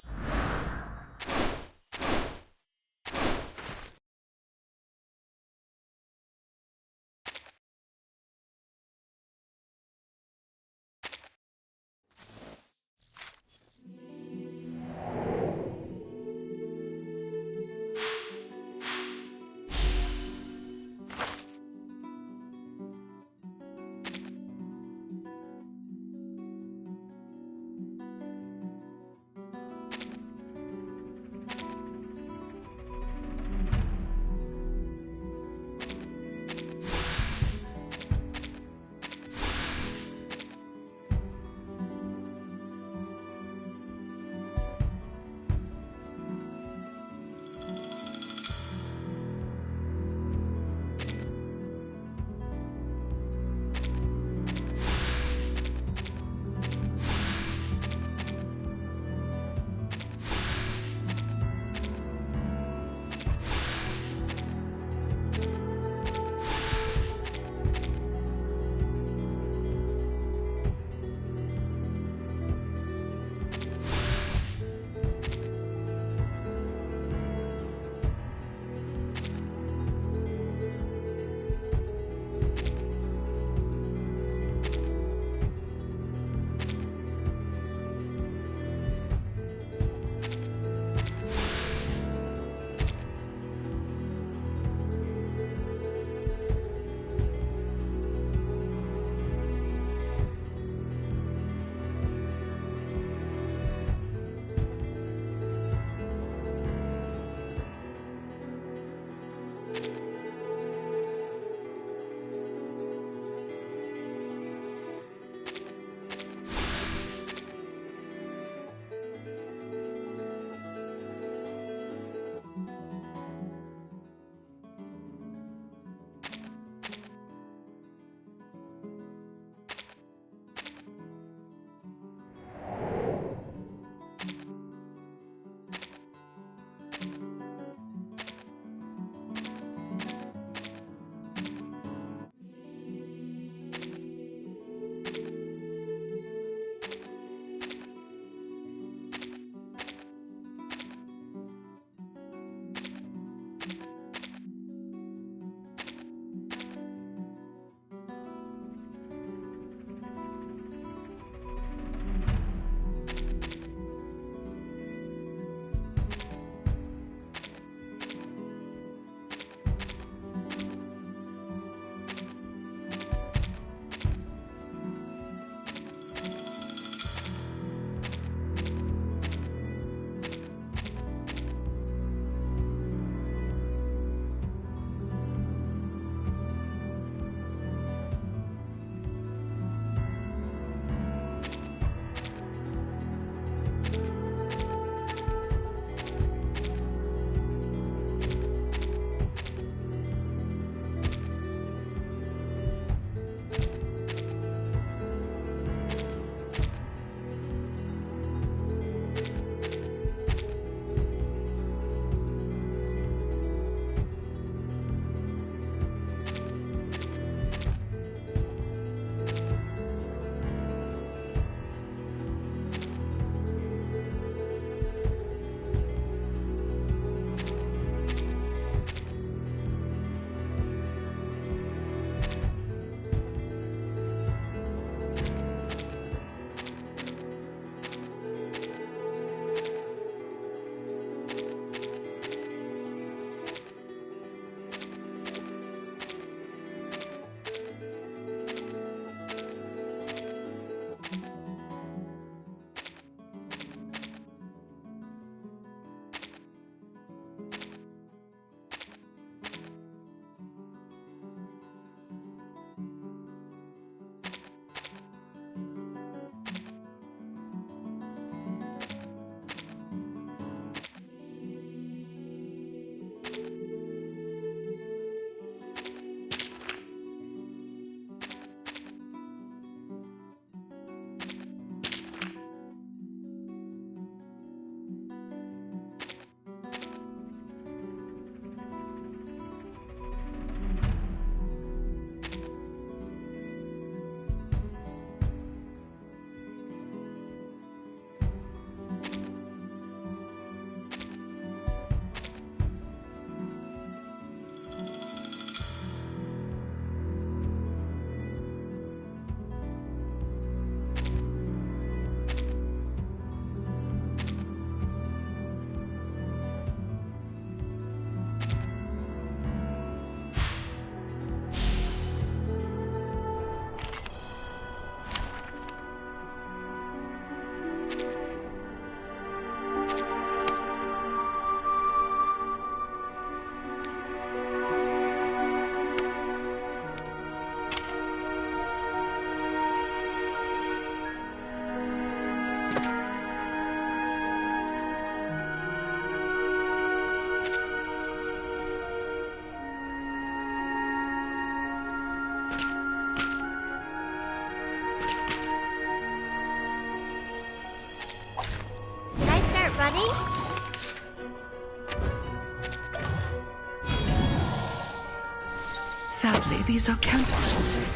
Sadly, these are counterfeits.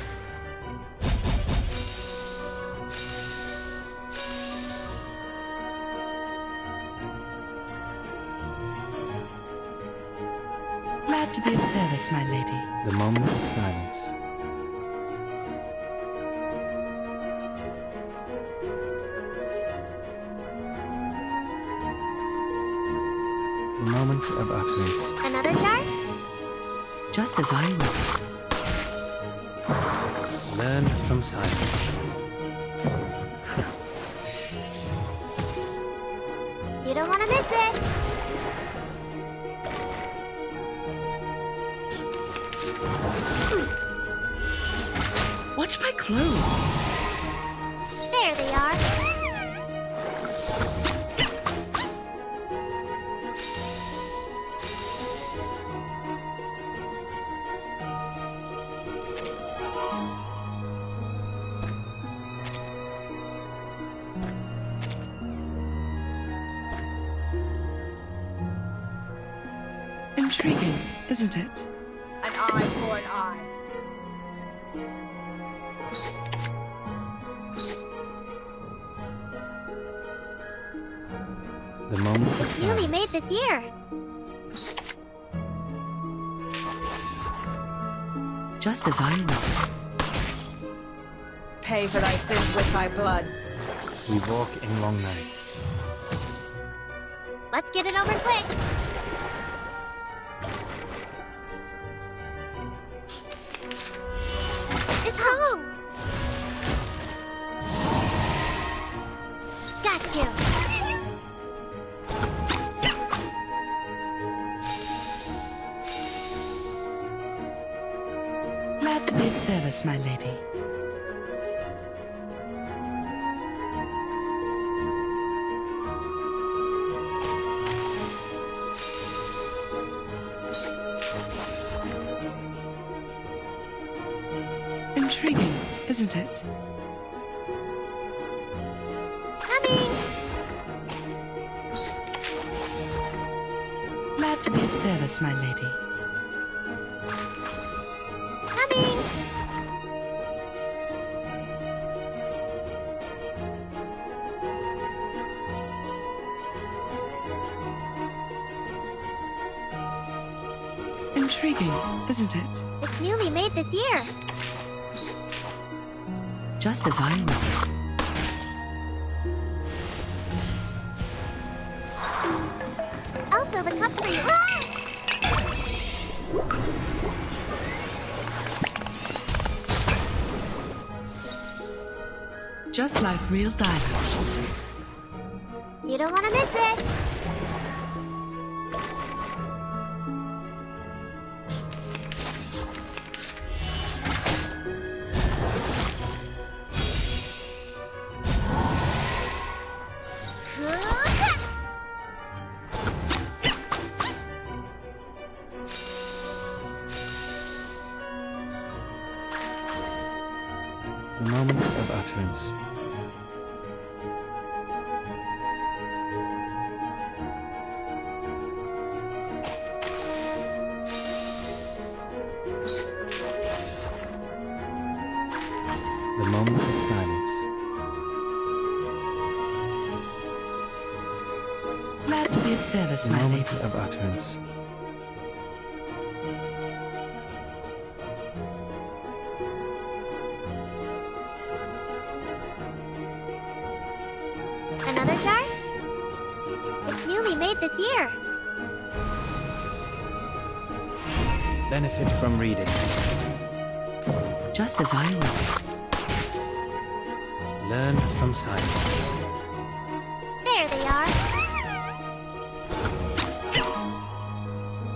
Glad to be of service, my lady. The moment of silence. The moment of utterance. Another jar? Just as I would. Learn from silence. You don't want to miss it. Watch my clothes. There they are. Intriguing, isn't it? An eye for an eye. The moment of silence. Newly made this year. Just as I would. Pay for thy sins with thy blood. We walk in long nights. Let's get it over quick. It's wrong. Got you. Glad to be of service, my lady. Intriguing, isn't it? Coming. Glad to be of service, my lady. Coming. Intriguing, isn't it? It's newly made this year. Just as I would. I'll fill the cup for you. Ah! Just like real diamonds. You don't want to miss it. The moment of utterance. The moment of silence. Glad to be of service, The my lady. moment of utterance. Another jar? It's newly made this year. Benefit from reading. Just as I would. Learn from silence. There they are.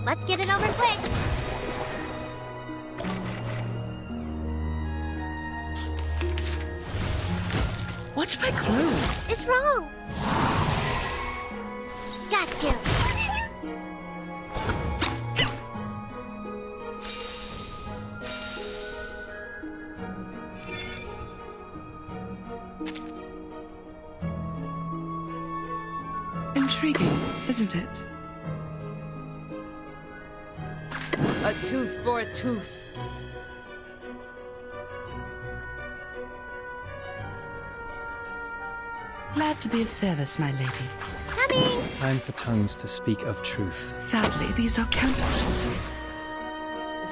Let's get it over quick. Watch my clothes. It's wrong. Got you. Intriguing, isn't it? A tooth for a tooth. Glad to be of service, my lady. Coming! Time for tongues to speak of truth. Sadly, these are counterfeits.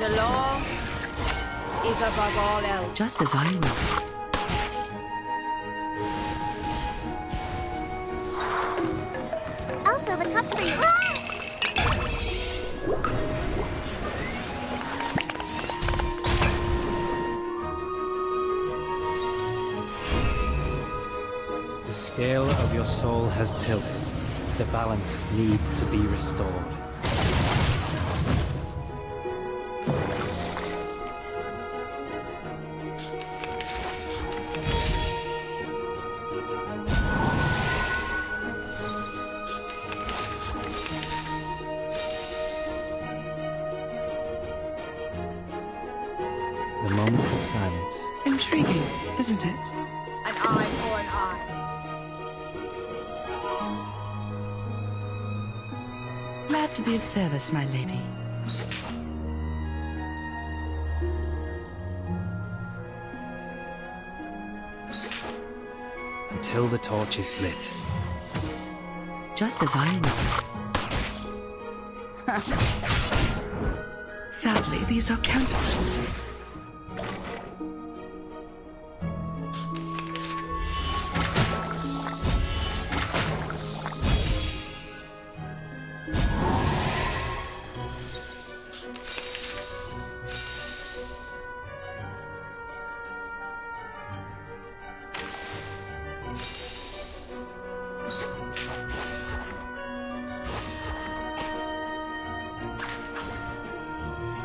The law is above all else. Just as I will. I'll fill the cup for you. Ah! The scale of your soul has tilted. The balance needs to be restored. The moment of silence. Intriguing, isn't it? An eye for an eye. Glad to be of service, my lady. Until the torch is lit. Just as I will. Sadly, these are counterfeits.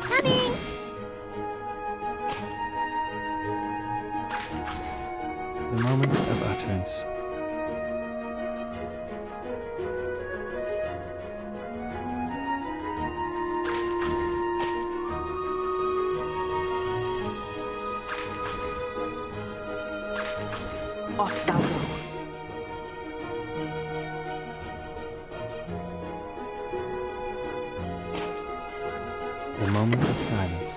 Coming! The moment of utterance. Off thou go. The moment of silence.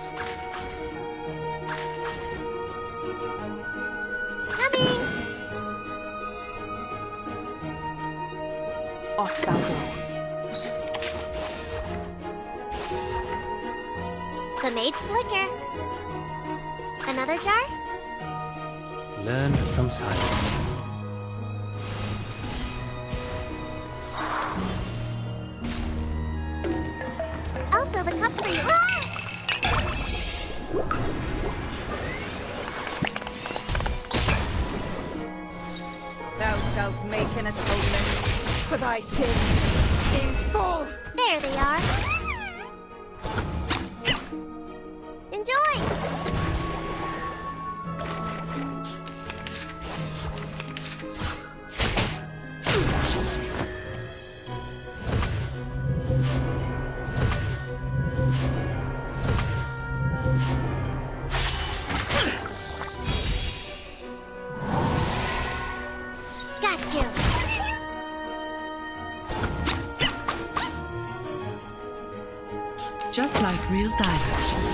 Coming! Off thou go. The mage flicker. Another jar? Learn from silence. I'll fill the cup for you. Ah! Thou shalt make an atonement for thy sins in full. There they are. Enjoy! Got you! Just like real diamond.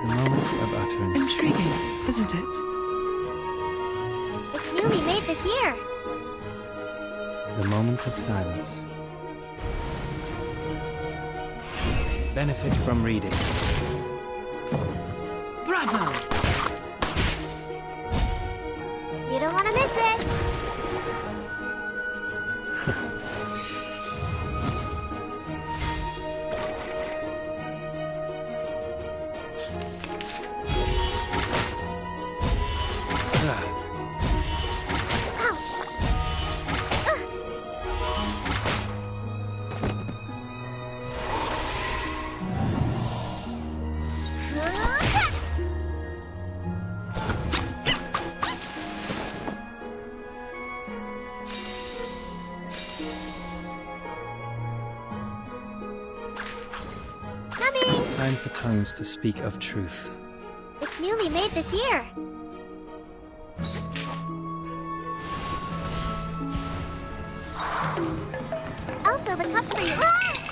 The moment of utterance. Intriguing, isn't it? It's newly made this year. The moment of silence. Benefit from reading. Bravo! You don't want to miss it. Ah, Ouch! Ugh. Coming! time for tongues to speak of truth. It's newly made this year. I'll fill the cup for you. Ah!